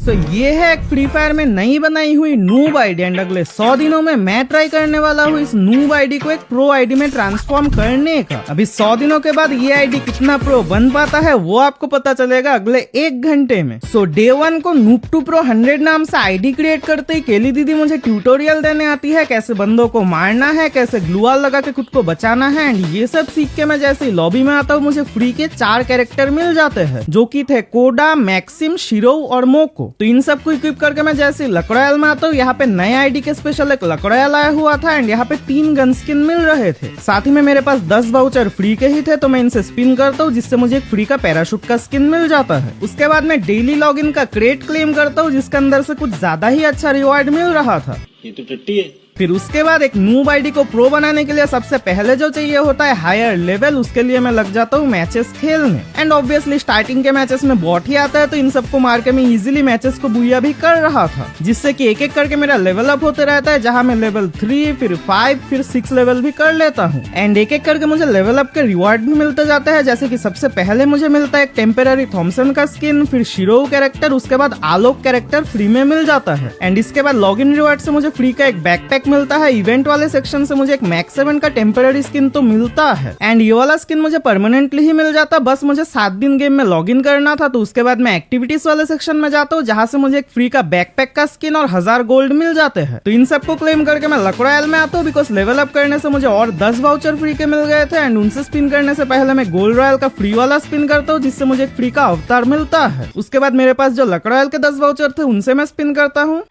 तो ये है एक फ्री फायर में नई बनाई हुई नूब आईडी एंड अगले 100 दिनों में मैं ट्राई करने वाला हूँ इस नूब आईडी को एक प्रो आईडी में ट्रांसफॉर्म करने का। अभी 100 दिनों के बाद ये आईडी कितना प्रो बन पाता है वो आपको पता चलेगा अगले 1 घंटे में। सो डे 1 को नूब टू प्रो 100 नाम से आईडी क्रिएट करते ही केली दीदी मुझे ट्यूटोरियल देने आती है, कैसे बंदों को मारना है, कैसे ग्लूवाल लगा के खुद को बचाना है। एंड ये सब सीख के मैं जैसे लॉबी में आता हूँ मुझे फ्री के 4 कैरेक्टर मिल जाते हैं जो की थे कोडा, मैक्सिम, शिरो और मोको। तो इन सब को इक्विप करके मैं जैसे लकड़ायल में आता हूँ, यहाँ पे नए आईडी के स्पेशल एक लकड़ायल आया हुआ था एंड यहाँ पे 3 गन स्किन मिल रहे थे। साथ ही में मेरे पास 10 वाउचर फ्री के ही थे तो मैं इनसे स्पिन करता हूँ जिससे मुझे एक फ्री का पैराशूट का स्किन मिल जाता है। उसके बाद मैं डेली लॉगिन का क्रेट क्लेम करता हूँ जिसके अंदर से कुछ ज्यादा ही अच्छा रिवॉर्ड मिल रहा था। ये तो टट्टी है। फिर उसके बाद एक नूब आईडी को प्रो बनाने के लिए सबसे पहले जो चाहिए होता है हायर लेवल। उसके लिए मैं लग जाता हूँ मैचेस खेलने एंड ऑब्वियसली स्टार्टिंग के मैचेस में बॉट ही आता है तो इन सबको मार के मैं इजीली मैचेस को बुया भी कर रहा था जिससे कि एक एक करके मेरा लेवल अप होते रहता है, जहाँ मैं लेवल 3 फिर 5 फिर 6 लेवल भी कर लेता हूँ एंड एक एक करके मुझे लेवल अप के रिवॉर्ड भी मिलते जाते हैं। जैसे कि सबसे पहले मुझे मिलता है एक टेम्पररी थॉमसन का स्किन, फिर शिरो कैरेक्टर, उसके बाद आलोक कैरेक्टर फ्री में मिल जाता है एंड इसके बाद लॉग इन रिवॉर्ड से मुझे फ्री का एक बैकपैक मिलता है। इवेंट वाले सेक्शन से मुझे एक मैक्स 7 का टेम्पररी स्किन तो मिलता है एंड ये वाला स्किन मुझे परमानेंटली ही मिल जाता, बस मुझे 7 दिन गेम में लॉग इन करना था। तो उसके बाद मैं एक्टिविटीज वाले सेक्शन में जाता हूँ जहाँ से मुझे एक फ्री का बैकपैक का स्किन और 1000 गोल्ड मिल जाते हैं। तो इन सबको क्लेम करके मैं लकड़ायल में आता हूँ बिकॉज लेवल अप करने से मुझे और 10 वाउचर फ्री के मिल गए थे एंड उनसे स्पिन करने से पहले मैं गोल्ड रॉयल का फ्री वाला स्पिन करता हूँ जिससे मुझे एक फ्री का अवतार मिलता है। उसके बाद मेरे पास जो लकड़ायल के 10 वाउचर थे उनसे मैं स्पिन करता हूँ,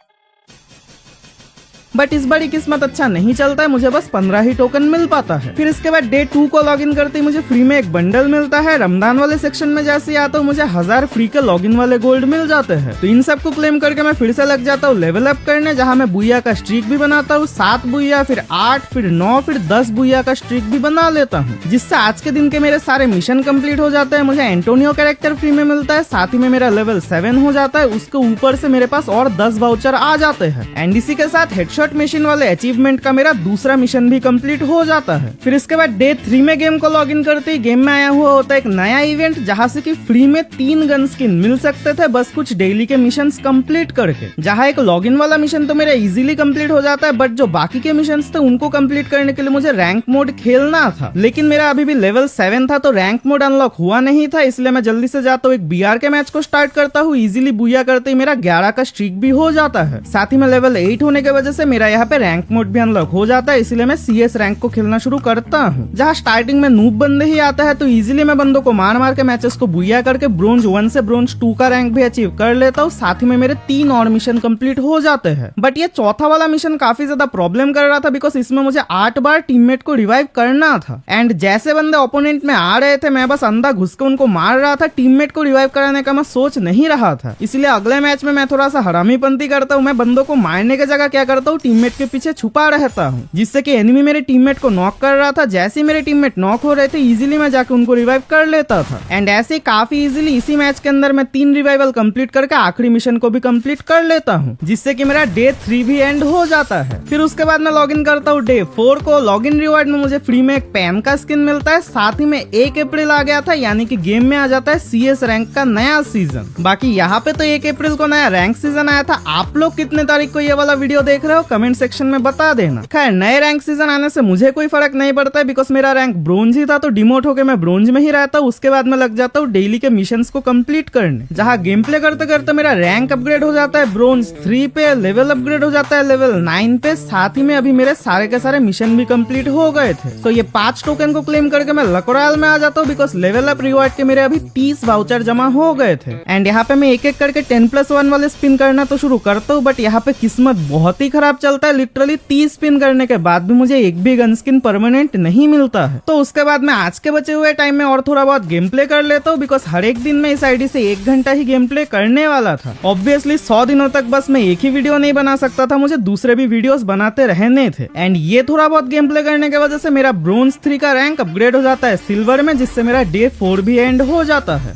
बट इस बारी किस्मत अच्छा नहीं चलता है, मुझे बस 15 ही टोकन मिल पाता है। फिर इसके बाद डे 2 को लॉगिन करते ही मुझे फ्री में एक बंडल मिलता है। रमजान वाले सेक्शन में जैसे ही आता हूँ मुझे 1000 फ्री के लॉगिन वाले गोल्ड मिल जाते हैं। तो इन सबको क्लेम करके मैं फिर से लग जाता हूँ लेवल अप करने, जहाँ मैं बुया का स्ट्रीक भी बनाता हूँ, 7 बुया, फिर 8, फिर 9, फिर 10 बुया का स्ट्रीक भी बना लेता हूँ जिससे आज के दिन के मेरे सारे मिशन कंप्लीट हो जाते हैं। मुझे एंटोनियो कैरेक्टर फ्री में मिलता है, साथ ही में मेरा लेवल 7 हो जाता है। उसके ऊपर से मेरे पास और 10 वाउचर आ जाते हैं एंड इसी के साथ हेडशॉट मशीन वाले अचीवमेंट का मेरा दूसरा मिशन भी कंप्लीट हो जाता है। फिर इसके बाद डे 3 में गेम को लॉगिन करते ही गेम में आया हुआ होता है एक नया इवेंट जहाँ से कि फ्री में 3 गन स्किन मिल सकते थे बस कुछ डेली के मिशन कंप्लीट करके। जहाँ एक लॉगिन वाला मिशन तो मेरा इजीली कंप्लीट हो जाता है बट जो बाकी के मिशन थे उनको कंप्लीट करने के लिए मुझे रैंक मोड खेलना था, लेकिन मेरा अभी भी लेवल 7 था तो रैंक मोड अनलॉक हुआ नहीं था। इसलिए मैं जल्दी से जाता हूँ एक बीआर के मैच को स्टार्ट करता हूँ। इजीली बुया करते ही मेरा 11 का स्ट्रीक भी हो जाता है। साथ ही में लेवल 8 होने की वजह से मेरा यहाँ पे रैंक मोड भी अनलॉक हो जाता है, इसलिए मैं सीएस रैंक को खेलना शुरू करता हूँ। जहाँ स्टार्टिंग में नूब बंदे ही आता है तो इजीली मैं बंदों को मार मार के मैचेस को बुया करके ब्रोंज 1 से ब्रोंज 2 का रैंक भी अचीव कर लेता हूँ। साथ ही में मेरे 3 और मिशन कंप्लीट हो जाते हैं। बट ये चौथा वाला मिशन काफी ज्यादा प्रॉब्लम कर रहा था बिकॉज इसमें मुझे 8 बार टीममेट को रिवाइव करना था एंड जैसे बंदे ओपोनेंट में आ रहे थे मैं बस अंदर घुस के उनको मार रहा था, टीममेट को रिवाइव कराने का मैं सोच नहीं रहा था। इसलिए अगले मैच में मैं थोड़ा सा हरामीपंती करता हूँ। मैं बंदों को मारने की जगह क्या करता हूँ, टीममेट के पीछे छुपा रहता हूँ जिससे कि एनिमी मेरे टीममेट को नॉक कर रहा था। जैसे ही मेरे टीममेट नॉक हो रहे थे इजीली मैं जाके उनको रिवाइव कर लेता था एंड ऐसे काफी इजीली इसी मैच के अंदर मैं 3 रिवाइवल कंप्लीट करके आखिरी मिशन को भी कंप्लीट कर लेता हूँ जिससे कि मेरा डे 3 भी एंड हो जाता है। फिर उसके बाद मैं लॉगिन करता हूँ डे 4 को। लॉगिन रिवॉर्ड में मुझे फ्री में एक पैन का स्किन मिलता है। साथ ही में 1 अप्रैल आ गया था यानी कि गेम में आ जाता है सीएस रैंक का नया सीजन। बाकी यहाँ पे तो 1 अप्रैल को नया रैंक सीजन आया था। आप लोग कितने तारीख को ये वाला वीडियो देख रहे हो कमेंट सेक्शन में बता देना। खैर नए रैंक सीजन आने से मुझे कोई फर्क नहीं पड़ता है बिकॉज मेरा रैंक ब्रोंज ही था तो डिमोट होकर मैं ब्रोंज में ही रहता हूँ। उसके बाद मैं लग जाता हूँ डेली के मिशंस को कंप्लीट करने, जहाँ गेम प्ले करते करते मेरा रैंक अपग्रेड हो जाता है ब्रोंज 3 पे, लेवल अपग्रेड हो जाता है लेवल 9 पे। साथ ही में अभी मेरे सारे के सारे मिशन भी कंप्लीट हो गए थे। तो ये 5 टोकन को क्लेम करके मैं लकड़ायल में आ जाता हूँ बिकॉज लेवल अप रिवॉर्ड के मेरे अभी 30 वाउचर जमा हो गए थे एंड यहाँ पे मैं एक एक करके 10+1 वाले स्पिन करना तो शुरू करता हूँ बट यहाँ पे किस्मत बहुत ही खराब चलता है। लिटरली 30 स्पिन करने के बाद भी मुझे एक भी गन स्किन परमानेंट नहीं मिलता है। तो उसके बाद मैं आज के बचे हुए टाइम में और थोड़ा बहुत गेम प्ले कर लेता हूँ बिकॉज हर एक दिन में इस आईडी से 1 घंटा ही गेम प्ले करने वाला था। ऑब्वियसली 100 दिनों तक बस मैं एक ही वीडियो नहीं बना सकता था, मुझे दूसरे भी वीडियोस बनाते रहने थे एंड ये थोड़ा बहुत गेम प्ले करने की वजह से मेरा ब्रोंज 3 का रैंक अपग्रेड हो जाता है सिल्वर में, जिससे मेरा डे 4 भी एंड हो जाता है।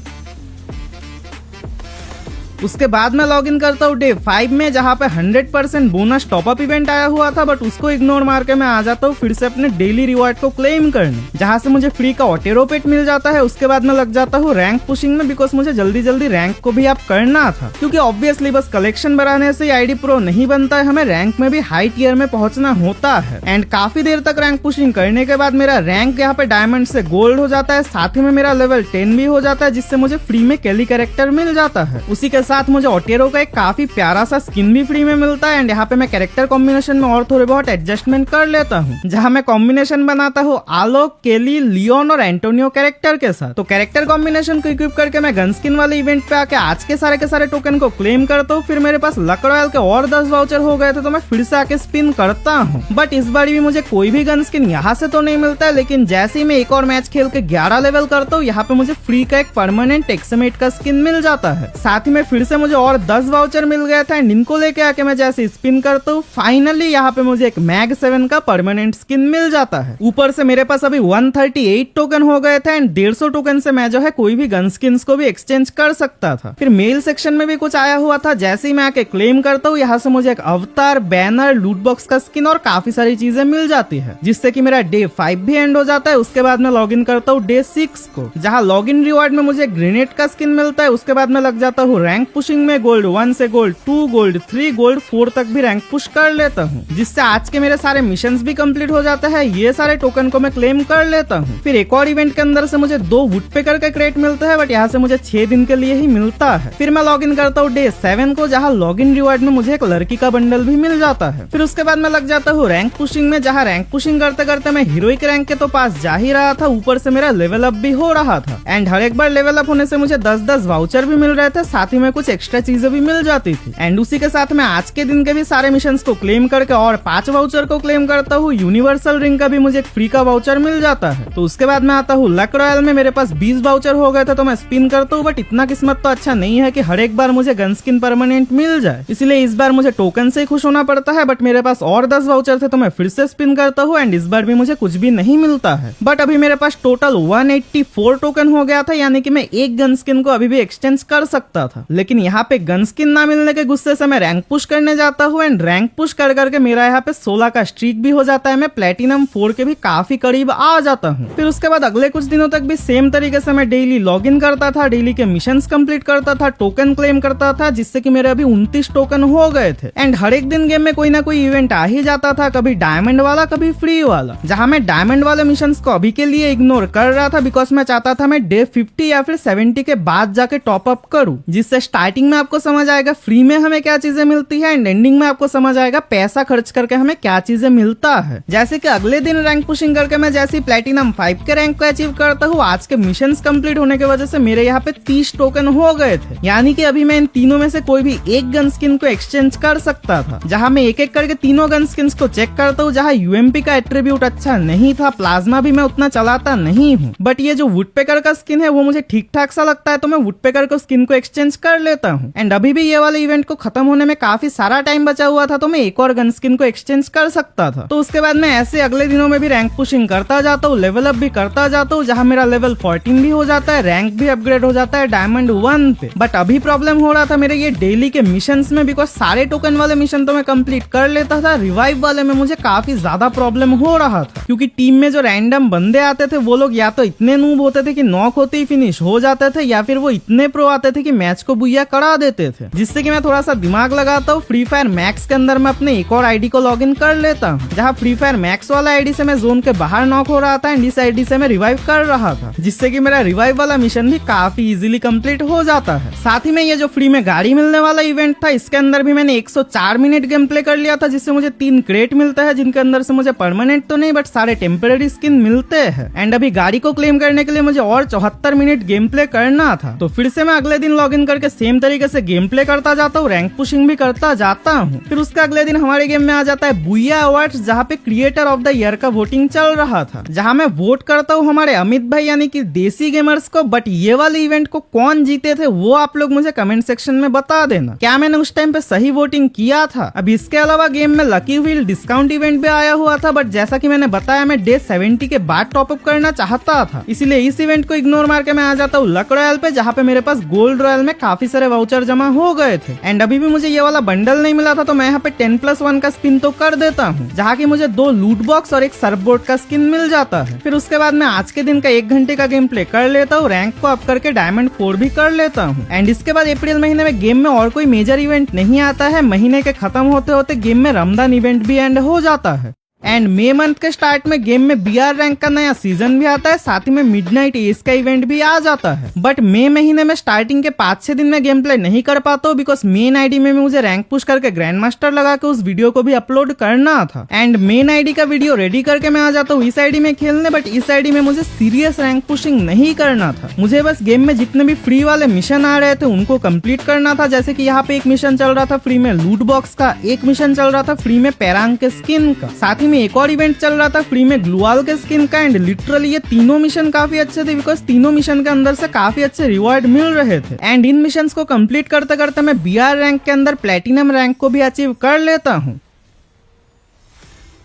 उसके बाद मैं लॉग इन करता हूँ डे 5 में, जहाँ पे 100% बोनस टॉपअप इवेंट आया हुआ था, बट उसको इग्नोर मार के मैं आ जाता हूँ फिर से अपने डेली रिवॉर्ड को क्लेम करने, जहाँ से मुझे फ्री का ऑटेरो पेट मिल जाता है। उसके बाद मैं लग जाता हूँ रैंक पुशिंग में, बिकॉज मुझे जल्दी जल्दी रैंक को भी आप करना था, क्योंकि ऑब्वियसली बस कलेक्शन बढ़ाने से आईडी प्रो नहीं बनता है, हमें रैंक में भी हाई टियर में पहुंचना होता है। एंड काफी देर तक रैंक पुशिंग करने के बाद मेरा रैंक यहाँ पे डायमंड से गोल्ड हो जाता है, साथ ही में मेरा लेवल 10 भी हो जाता है, जिससे मुझे फ्री में केली कैरेक्टर मिल जाता है। उसी के साथ मुझे ऑटेरो का एक काफी प्यारा सा स्किन भी फ्री में मिलता है। एंड यहाँ पे मैं कैरेक्टर कॉम्बिनेशन में और थोड़े बहुत एडजस्टमेंट कर लेता हूँ, जहाँ मैं कॉम्बिनेशन बनाता हूँ आलोक, केली, लियोन और एंटोनियो कैरेक्टर के साथ। तो कैरेक्टर कॉम्बिनेशन को इक्विप करके मैं गन स्किन वाले इवेंट पे आके आज के सारे टोकन को क्लेम करता हूँ। फिर मेरे पास लक रॉयल के और 10 वाउचर हो गए थे, तो मैं फिर से आके स्पिन करता हूँ। बट इस बार भी मुझे कोई भी गन स्किन यहाँ से तो नहीं मिलता है, लेकिन जैसे ही मैं एक और मैच खेल के 11 लेवल करता हूँ, यहाँ पे मुझे फ्री का एक परमानेंट एक्समेट का स्किन मिल जाता है। साथ ही में फिर से मुझे और 10 वाउचर मिल गया था, एंड इनको लेके आके मैं जैसे स्पिन करता हूँ, फाइनली यहाँ पे मुझे एक मैग 7 का परमानेंट स्किन मिल जाता है। ऊपर से मेरे पास अभी 138 टोकन हो गए थे, एंड 150 टोकन से मैं जो है कोई भी गन स्किन्स को भी एक्सचेंज कर सकता था। फिर मेल सेक्शन में भी कुछ आया हुआ था, जैसे ही मैं आके क्लेम करता हूँ, यहाँ से मुझे एक अवतार, बैनर, लूट बॉक्स का स्किन और काफी सारी चीजें मिल जाती है, जिससे कि मेरा डे 5 भी एंड हो जाता है। उसके बाद मैं लॉग इन करता हूँ डे 6 को, जहाँ लॉग इन रिवॉर्ड में मुझे ग्रेनेड का स्किन मिलता है। उसके बाद मैं लग जाता हूँ रैंक पुशिंग में, गोल्ड 1 से गोल्ड 2, गोल्ड 3, गोल्ड 4 तक भी रैंक पुश कर लेता हूँ, जिससे आज के मेरे सारे मिशंस भी कंप्लीट हो जाते हैं। ये सारे टोकन को मैं क्लेम कर लेता हूँ। फिर एक और इवेंट के अंदर से मुझे 2 वुडपेकर का क्रेट मिलता है, बट यहाँ से मुझे 6 दिन के लिए ही मिलता है। फिर मैं लॉग इन करता हूँ डे 7 को, जहाँ लॉग इन रिवॉर्ड में मुझे एक लड़की का बंडल भी मिल जाता है। फिर उसके बाद मैं लग जाता हूँ रैंक पुशिंग में, जहाँ रैंक पुशिंग करते करते मैं हीरोइक रैंक के तो पास जा ही रहा था, ऊपर से मेरा लेवल अप भी हो रहा था। एंड हर एक बार लेवल अप होने से मुझे 10-10 वाउचर भी मिल रहे थे, साथ ही में कुछ एक्स्ट्रा चीजें भी मिल जाती थी। एंड उसी के साथ मैं आज के दिन के भी सारे मिशंस को क्लेम करके और 5 वाउचर को क्लेम करता हूँ। यूनिवर्सल रिंग का भी मुझे एक फ्री का वाउचर मिल जाता है। तो उसके बाद मैं आता हूँ लक रॉयल में, मेरे पास 20 वाउचर हो गए थे, तो मैं स्पिन करता हूँ, बट इतना किस्मत तो अच्छा नहीं है कि हर एक बार मुझे गन स्किन परमानेंट मिल जाए, इसलिए इस बार मुझे टोकन से ही खुश होना पड़ता है। बट मेरे पास और 10 वाउचर थे, तो मैं फिर से स्पिन करता हूँ, एंड इस बार भी मुझे कुछ भी नहीं मिलता है। बट अभी मेरे पास टोटल 184 टोकन हो गया था, यानी कि मैं एक गन स्किन को अभी भी एक्सचेंज कर सकता था। लेकिन यहाँ पे गन स्किन ना मिलने के गुस्से से मैं रैंक पुश करने जाता हूँ, एंड रैंक पुश कर करके मेरा यहाँ पे 16 का स्ट्रीक भी हो जाता है। मैं प्लेटिनम 4 के भी काफी करीब आ जाता हूँ। फिर उसके बाद अगले कुछ दिनों तक भी सेम तरीके से मैं डेली लॉग इन करता था, डेली के मिशंस कंप्लीट करता था, टोकन क्लेम करता था, जिससे कि मेरे अभी 29 टोकन हो गए थे। एंड हर एक दिन गेम में कोई ना कोई इवेंट आ ही जाता था, कभी डायमंड वाला, कभी फ्री वाला, जहाँ मैं डायमंड वाले मिशंस को अभी के लिए इग्नोर कर रहा था, बिकॉज मैं चाहता था मैं डे 50 या फिर 70 के बाद जाके टॉप अप करूं, जिससे स्टार्टिंग में आपको समझ आएगा फ्री में हमें क्या चीजें मिलती है, एंड एंडिंग में आपको समझ आएगा पैसा खर्च करके हमें क्या चीजें मिलता है। जैसे कि अगले दिन रैंक पुशिंग करके मैं जैसे प्लेटिनम 5 के रैंक को अचीव करता हूँ, आज के मिशंस कंप्लीट होने की वजह से मेरे यहाँ पे 30 टोकन हो गए थे, यानी कि अभी मैं इन तीनों में से कोई भी एक गन स्किन को एक्सचेंज कर सकता था। जहाँ मैं एक एक करके तीनों गन स्किन्स को चेक करता हूँ, जहाँ यूएमपी का एट्रीब्यूट अच्छा नहीं था, प्लाज्मा भी मैं उतना चलाता नहीं हूँ, बट ये जो वुडपेकर का स्किन है वो मुझे ठीक ठाक सा लगता है, तो मैं वुडपेकर को स्किन को एक्सचेंज कर लेता हूँ। एंड अभी भी ये वाले इवेंट को खत्म होने में काफी सारा टाइम बचा हुआ था, तो मैं एक और गन स्किन को एक्सचेंज कर सकता था। तो उसके बाद मैं ऐसे अगले दिनों में भी रैंक पुशिंग करता जाता हूँ, लेवल अप भी करता जाता हूँ, जहाँ मेरा लेवल 14 भी हो जाता है, रैंक भी अपग्रेड हो जाता है डायमंड 1 पे। बट अभी प्रॉब्लम हो रहा था मेरे ये डेली के मिशंस में, बिकॉज सारे टोकन वाले मिशन तो मैं कंप्लीट कर लेता था, रिवाइव वाले में मुझे काफी ज्यादा प्रॉब्लम हो रहा था, क्योंकि टीम में जो रैंडम बंदे आते थे वो लोग या तो इतने नूब होते थे कि नॉक होते ही फिनिश हो जाते थे, या फिर वो इतने प्रो आते थे कि मैच को बुइया करा देते थे, जिससे कि मैं थोड़ा सा दिमाग लगाता हूँ। फ्री फायर मैक्स के अंदर मैं अपने एक और आईडी को लॉग इन कर लेता हूँ, जहाँ फ्री फायर मैक्स वाला आईडी से मैं जोन के बाहर नॉक हो रहा था, एंड इस आईडी से मैं रिवाइव कर रहा था, जिससे कि मेरा रिवाइव वाला मिशन भी काफी इजीली कंप्लीट हो जाता है। साथ ही में ये जो फ्री में गाड़ी मिलने वाला इवेंट था, इसके अंदर भी मैंने 104 मिनट गेम प्ले कर लिया था, जिससे मुझे 3 क्रेट मिलता है, जिनके अंदर से मुझे परमानेंट तो नहीं बट सारे टेम्पररी स्किन मिलते हैं। एंड अभी गाड़ी को क्लेम करने के लिए मुझे और 74 मिनट गेम प्ले करना था, तो फिर से मैं अगले दिन लॉग इन करके सेम तरीके से गेम प्ले करता जाता हूँ, रैंक पुशिंग भी करता जाता हूँ। फिर उसका अगले दिन हमारे गेम में आ जाता है बुइया अवार्ड्स, जहाँ पे क्रिएटर ऑफ द ईयर का वोटिंग चल रहा था, जहाँ मैं वोट करता हूँ हमारे अमित भाई यानी कि देसी गेमर्स को। बट ये वाले इवेंट को कौन जीते थे वो आप लोग मुझे कमेंट सेक्शन में बता देना, क्या मैंने उस टाइम पे सही वोटिंग किया था। अब इसके अलावा गेम में लकी व्हील डिस्काउंट इवेंट भी आया हुआ था, बट जैसा कि मैंने बताया मैं डे 70 के बाद टॉप अप करना चाहता था, इसलिए इस इवेंट को इग्नोर मार के मैं आ जाता हूँ लक रॉयल पे, जहाँ पे मेरे पास गोल्ड रॉयल में काफी सारे वाउचर जमा हो गए थे। एंड अभी भी मुझे ये वाला बंडल नहीं मिला था, तो मैं यहाँ पे 10+1 का स्पिन तो कर देता हूँ, जहाँ की मुझे 2 लूट बॉक्स और एक सर्फ बोर्ड का स्किन मिल जाता है। फिर उसके बाद मैं आज के दिन का 1 घंटे का गेम प्ले कर लेता हूँ, रैंक को अप करके डायमंड 4 भी कर लेता हूँ। एंड इसके बाद अप्रैल महीने में गेम में और कोई मेजर इवेंट नहीं आता है। महीने के खत्म होते होते गेम में रमजान इवेंट भी एंड हो जाता है। एंड मई मंथ के स्टार्ट में गेम में BR रैंक का नया सीजन भी आता है, साथ ही में मिडनाइट एस का इवेंट भी आ जाता है। बट मई महीने में स्टार्टिंग के 5-6 दिन में गेम प्ले नहीं कर पाता हूँ, बिकॉज मेन आईडी में मुझे रैंक पुश करके ग्रैंड मास्टर लगा के उस वीडियो को भी अपलोड करना था। एंड मेन आईडी का वीडियो रेडी करके मैं आ जाता हूँ इस आईडी में खेलने, बट इस आईडी में मुझे सीरियस रैंक पुशिंग नहीं करना था। मुझे बस गेम में जितने भी फ्री वाले मिशन आ रहे थे उनको कंप्लीट करना था। जैसे कि यहाँ पे एक मिशन चल रहा था फ्री में लूट बॉक्स का, एक मिशन चल रहा था फ्री में पैरांग के स्किन का, साथ ही में एक और इवेंट चल रहा था फ्री में ग्लूवाल के स्किन का। एंड लिटरली ये तीनों मिशन काफी अच्छे थे, बिकॉज तीनों मिशन के अंदर से काफी अच्छे रिवॉर्ड मिल रहे थे। एंड इन मिशन को कंप्लीट करते करते मैं BR रैंक के अंदर प्लेटिनम रैंक को भी अचीव कर लेता हूँ।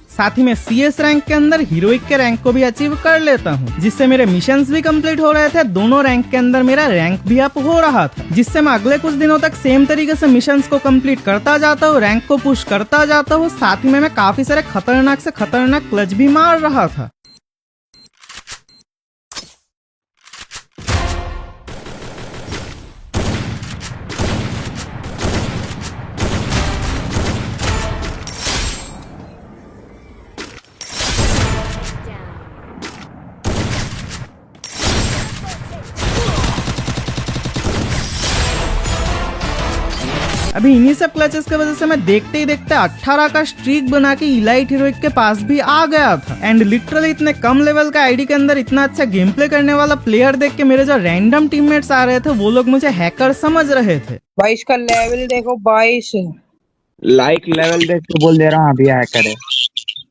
साथ ही में CS रैंक के अंदर हीरोइक के रैंक को भी अचीव कर लेता हूँ, जिससे मेरे मिशंस भी कंप्लीट हो रहे थे। दोनों रैंक के अंदर मेरा रैंक भी अप हो रहा था, जिससे मैं अगले कुछ दिनों तक सेम तरीके से मिशंस को कंप्लीट करता जाता हूँ, रैंक को पुश करता जाता हूँ। साथ ही में मैं काफी सारे खतरनाक से खतरनाक क्लच भी मार रहा था। अभी इन्हीं सब क्लचेस की वजह से मैं देखते ही देखते 18 का स्ट्रीक बना के इलाइट हीरोइक के पास भी आ गया था। एंड लिटरली इतने कम लेवल का आईडी के अंदर इतना अच्छा गेम प्ले करने वाला प्लेयर देख के मेरे जो रैंडम टीममेट्स आ रहे थे वो लोग मुझे हैकर समझ रहे थे। 22 का लेवल देखो, 22 लाइक लेवल देख के बोल दे रहा हूँ अभी हैकर है।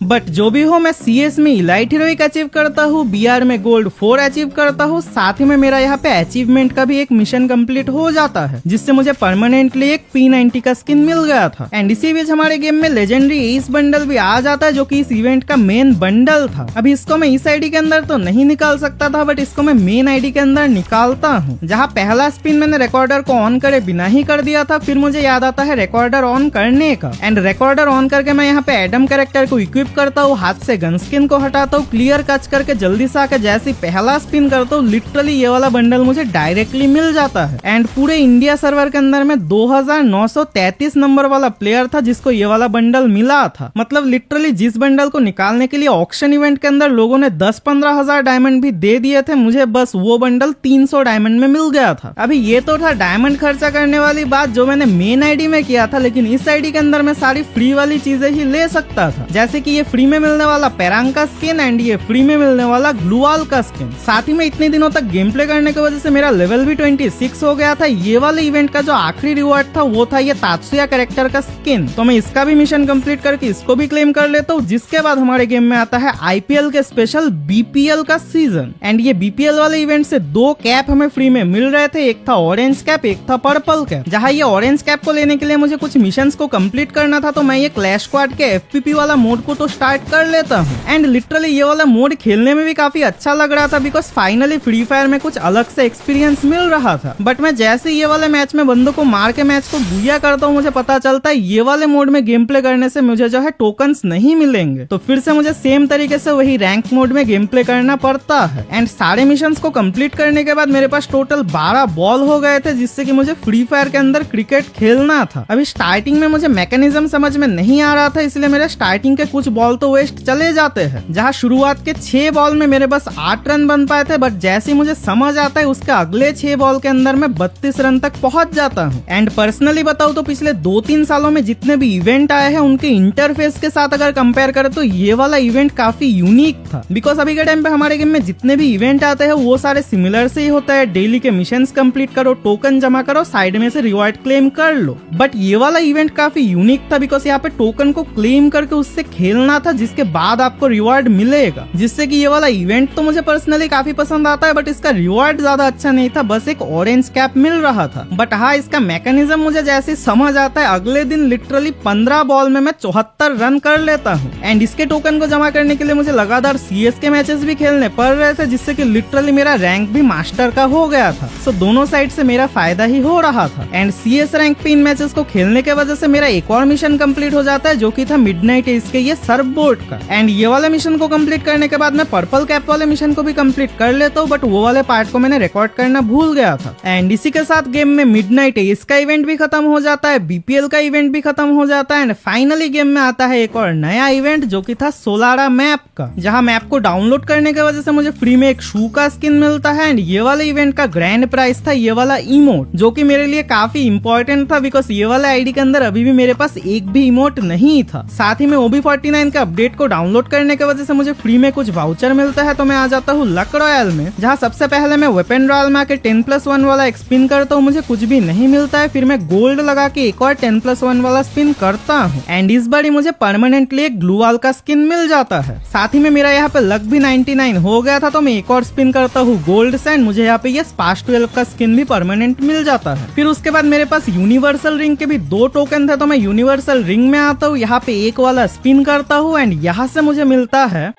बट जो भी हो, मैं CS में इलाइट हीरोइक अचीव करता हूँ, BR में गोल्ड 4 अचीव करता हूँ। साथ ही में मेरा यहाँ पे अचीवमेंट का भी एक मिशन कंप्लीट हो जाता है, जिससे मुझे परमानेंटली एक P90 का स्किन मिल गया था। एंड इसी बीच हमारे गेम में लेजेंडरी एस बंडल भी आ जाता है, जो कि इस इवेंट का मेन बंडल था। अभी इसको मैं इस आईडी के अंदर तो नहीं निकाल सकता था, बट इसको मैं मेन आईडी के अंदर निकालता हूँ, जहाँ पहला स्पिन मैंने रिकॉर्डर को ऑन करे बिना ही कर दिया था। फिर मुझे याद आता है रिकॉर्डर ऑन करने का। एंड रिकॉर्डर ऑन करके मैं यहाँ पे एडम कैरेक्टर को इक्विप करता हूँ, हाथ से गन स्किन को हटाता हूँ, क्लियर कच करके जल्दी से आके जैसे पहला स्पिन करता हूँ, लिटरली ये वाला बंडल मुझे डायरेक्टली मिल जाता है। एंड पूरे इंडिया सर्वर के अंदर में 2933 नंबर वाला प्लेयर था जिसको ये वाला बंडल मिला था। मतलब लिटरली जिस बंडल को निकालने के लिए ऑक्शन इवेंट के अंदर लोगों ने 10-15 हजार डायमंड भी दे दिए थे, मुझे बस वो बंडल 300 डायमंड में मिल गया था। अभी ये तो था डायमंड खर्चा करने वाली बात जो मैंने मेन आईडी में किया था, लेकिन इस आईडी के अंदर मैं सारी फ्री वाली चीजें ही ले सकता था, जैसे कि ये फ्री में मिलने वाला पैरांग का स्किन एंड ये फ्री में मिलने वाला ग्लूवाल का स्किन। साथ ही में इतने दिनों तक गेम प्ले करने की वजह से मेरा लेवल भी 26 हो गया था। ये वाले इवेंट का जो आखिरी रिवॉर्ड था वो था ये तात्सुया कैरेक्टर का स्किन, तो मैं इसका भी मिशन कंप्लीट करके इसको भी क्लेम कर लेता हूँ। जिसके बाद हमारे गेम में आता है IPL के स्पेशल BPL का सीजन। एंड ये BPL वाले इवेंट से 2 कैप हमें फ्री में मिल रहे थे, एक था ऑरेंज कैप, एक था पर्पल कैप। जहाँ ये ऑरेंज कैप को लेने के लिए मुझे कुछ मिशंस को कंप्लीट करना था, तो मैं ये क्लैश स्क्वाड के FPP वाला मोड को तो स्टार्ट कर लेता हूँ। एंड लिटरली ये वाला मोड खेलने में भी काफी अच्छा लग रहा था, बिकॉज फाइनली फ्री फायर में कुछ अलग से एक्सपीरियंस मिल रहा था। बट मैं जैसे ये वाले मैच में बंदों को मार के मैच को बुया करता हूँ, मुझे पता चलता है ये वाले मोड में गेम प्ले करने से मुझे जो है टोकन्स नहीं मिलेंगे, तो फिर से मुझे सेम तरीके से वही रैंक मोड में गेम प्ले करना पड़ता है। एंड सारे मिशंस को कंप्लीट करने के बाद मेरे पास टोटल 12 बॉल हो गए थे, जिससे कि मुझे फ्री फायर के अंदर क्रिकेट खेलना था। अभी स्टार्टिंग में मुझे मैकेनिज्म समझ में नहीं आ रहा था, इसलिए मेरे स्टार्टिंग के कुछ बॉल तो वेस्ट चले जाते हैं। जहाँ शुरुआत के 6 बॉल में मेरे बस 8 रन बन पाए थे, बट जैसे ही मुझे समझ आता है उसके अगले 6 बॉल के अंदर मैं 32 रन तक पहुंच जाता हूँ। एंड पर्सनली बताऊँ तो पिछले 2-3 सालों में जितने भी इवेंट आए हैं उनके इंटरफेस के साथ अगर कंपेयर करें तो ये वाला इवेंट काफी यूनिक था, बिकॉज अभी के टाइम पे हमारे गेम में जितने भी इवेंट आते हैं वो सारे सिमिलर से ही होता है। डेली के मिशंस कंप्लीट करो, टोकन जमा करो, साइड में से रिवॉर्ड क्लेम कर लो। बट ये वाला इवेंट काफी यूनिक था, बिकॉज यहाँ पे टोकन को क्लेम करके उससे खेलना खेलना था, जिसके बाद आपको रिवॉर्ड मिलेगा। जिससे कि ये वाला इवेंट तो मुझे पर्सनली काफी पसंद आता है, बट इसका रिवॉर्ड ज्यादा अच्छा नहीं था, बस एक ऑरेंज कैप मिल रहा था। बट हाँ, इसका मैकेनिज्म मुझे जैसे समझ आता है, अगले दिन लिटरली 15 बॉल में मैं 74 रन कर लेता हूँ। एंड इसके टोकन को जमा करने के लिए मुझे लगातार CS के मैचेस भी खेलने पड़ रहे थे, जिससे कि लिटरली मेरा रैंक भी मास्टर का हो गया था। सो दोनों साइड से मेरा फायदा ही हो रहा था। एंड CS रैंक पे इन मैचेस को खेलने के वजह से मेरा एक और मिशन कंप्लीट हो जाता है, जो कि था मिडनाइट एज के ये सर्फ बोट का। एंड ये वाला मिशन को कंप्लीट करने के बाद मैं पर्पल कैप वाले मिशन को भी कंप्लीट कर लेता हूँ, बट वो वाले पार्ट को मैंने रिकॉर्ड करना भूल गया था। एंड इसी के साथ गेम में मिडनाइट एज का इवेंट भी खत्म हो जाता है, BPL का इवेंट भी खत्म हो जाता है। एंड फाइनली गेम में आता है एक और नया इवेंट, जो कि था सोलारा मैप का, जहाँ मैप को डाउनलोड करने की वजह से मुझे फ्री में एक शू का स्किन मिलता है। एंड ये वाले इवेंट का ग्रैंड प्राइस था ये वाला इमोट, जो कि मेरे लिए काफी इंपॉर्टेंट था, बिकॉज ये वाला आईडी के अंदर अभी भी मेरे पास एक भी इमोट नहीं था। साथ ही में OB49 के अपडेट को डाउनलोड करने की वजह से मुझे फ्री में कुछ वाउचर मिलता है। तो मैं आ जाता हूँ लक रॉयल में, जहाँ सबसे पहले मैं वेपन रॉयल में आके 10+1 वाला एक स्पिन करता हूँ, मुझे कुछ भी नहीं मिलता है। फिर मैं गोल्ड लगा के एक और 10+1 वाला स्पिन करता हूँ, एंड इस बार मुझे परमानेंटली एक ग्लू वाल का स्किन मिल जाता है। साथ ही में मेरा यहाँ पे लक भी 99 हो गया था, तो मैं एक और स्पिन करता हूँ गोल्ड से, एंड मुझे यहाँ पे ये स्पार्श 12 का स्किन भी परमानेंट मिल जाता है। फिर उसके बाद मेरे पास यूनिवर्सल रिंग के भी 2 टोकन थे, तो मैं यूनिवर्सल रिंग में आता हूँ, यहाँ पे एक वाला स्पिन करता हूँ, एंड यहाँ से मुझे मिलता है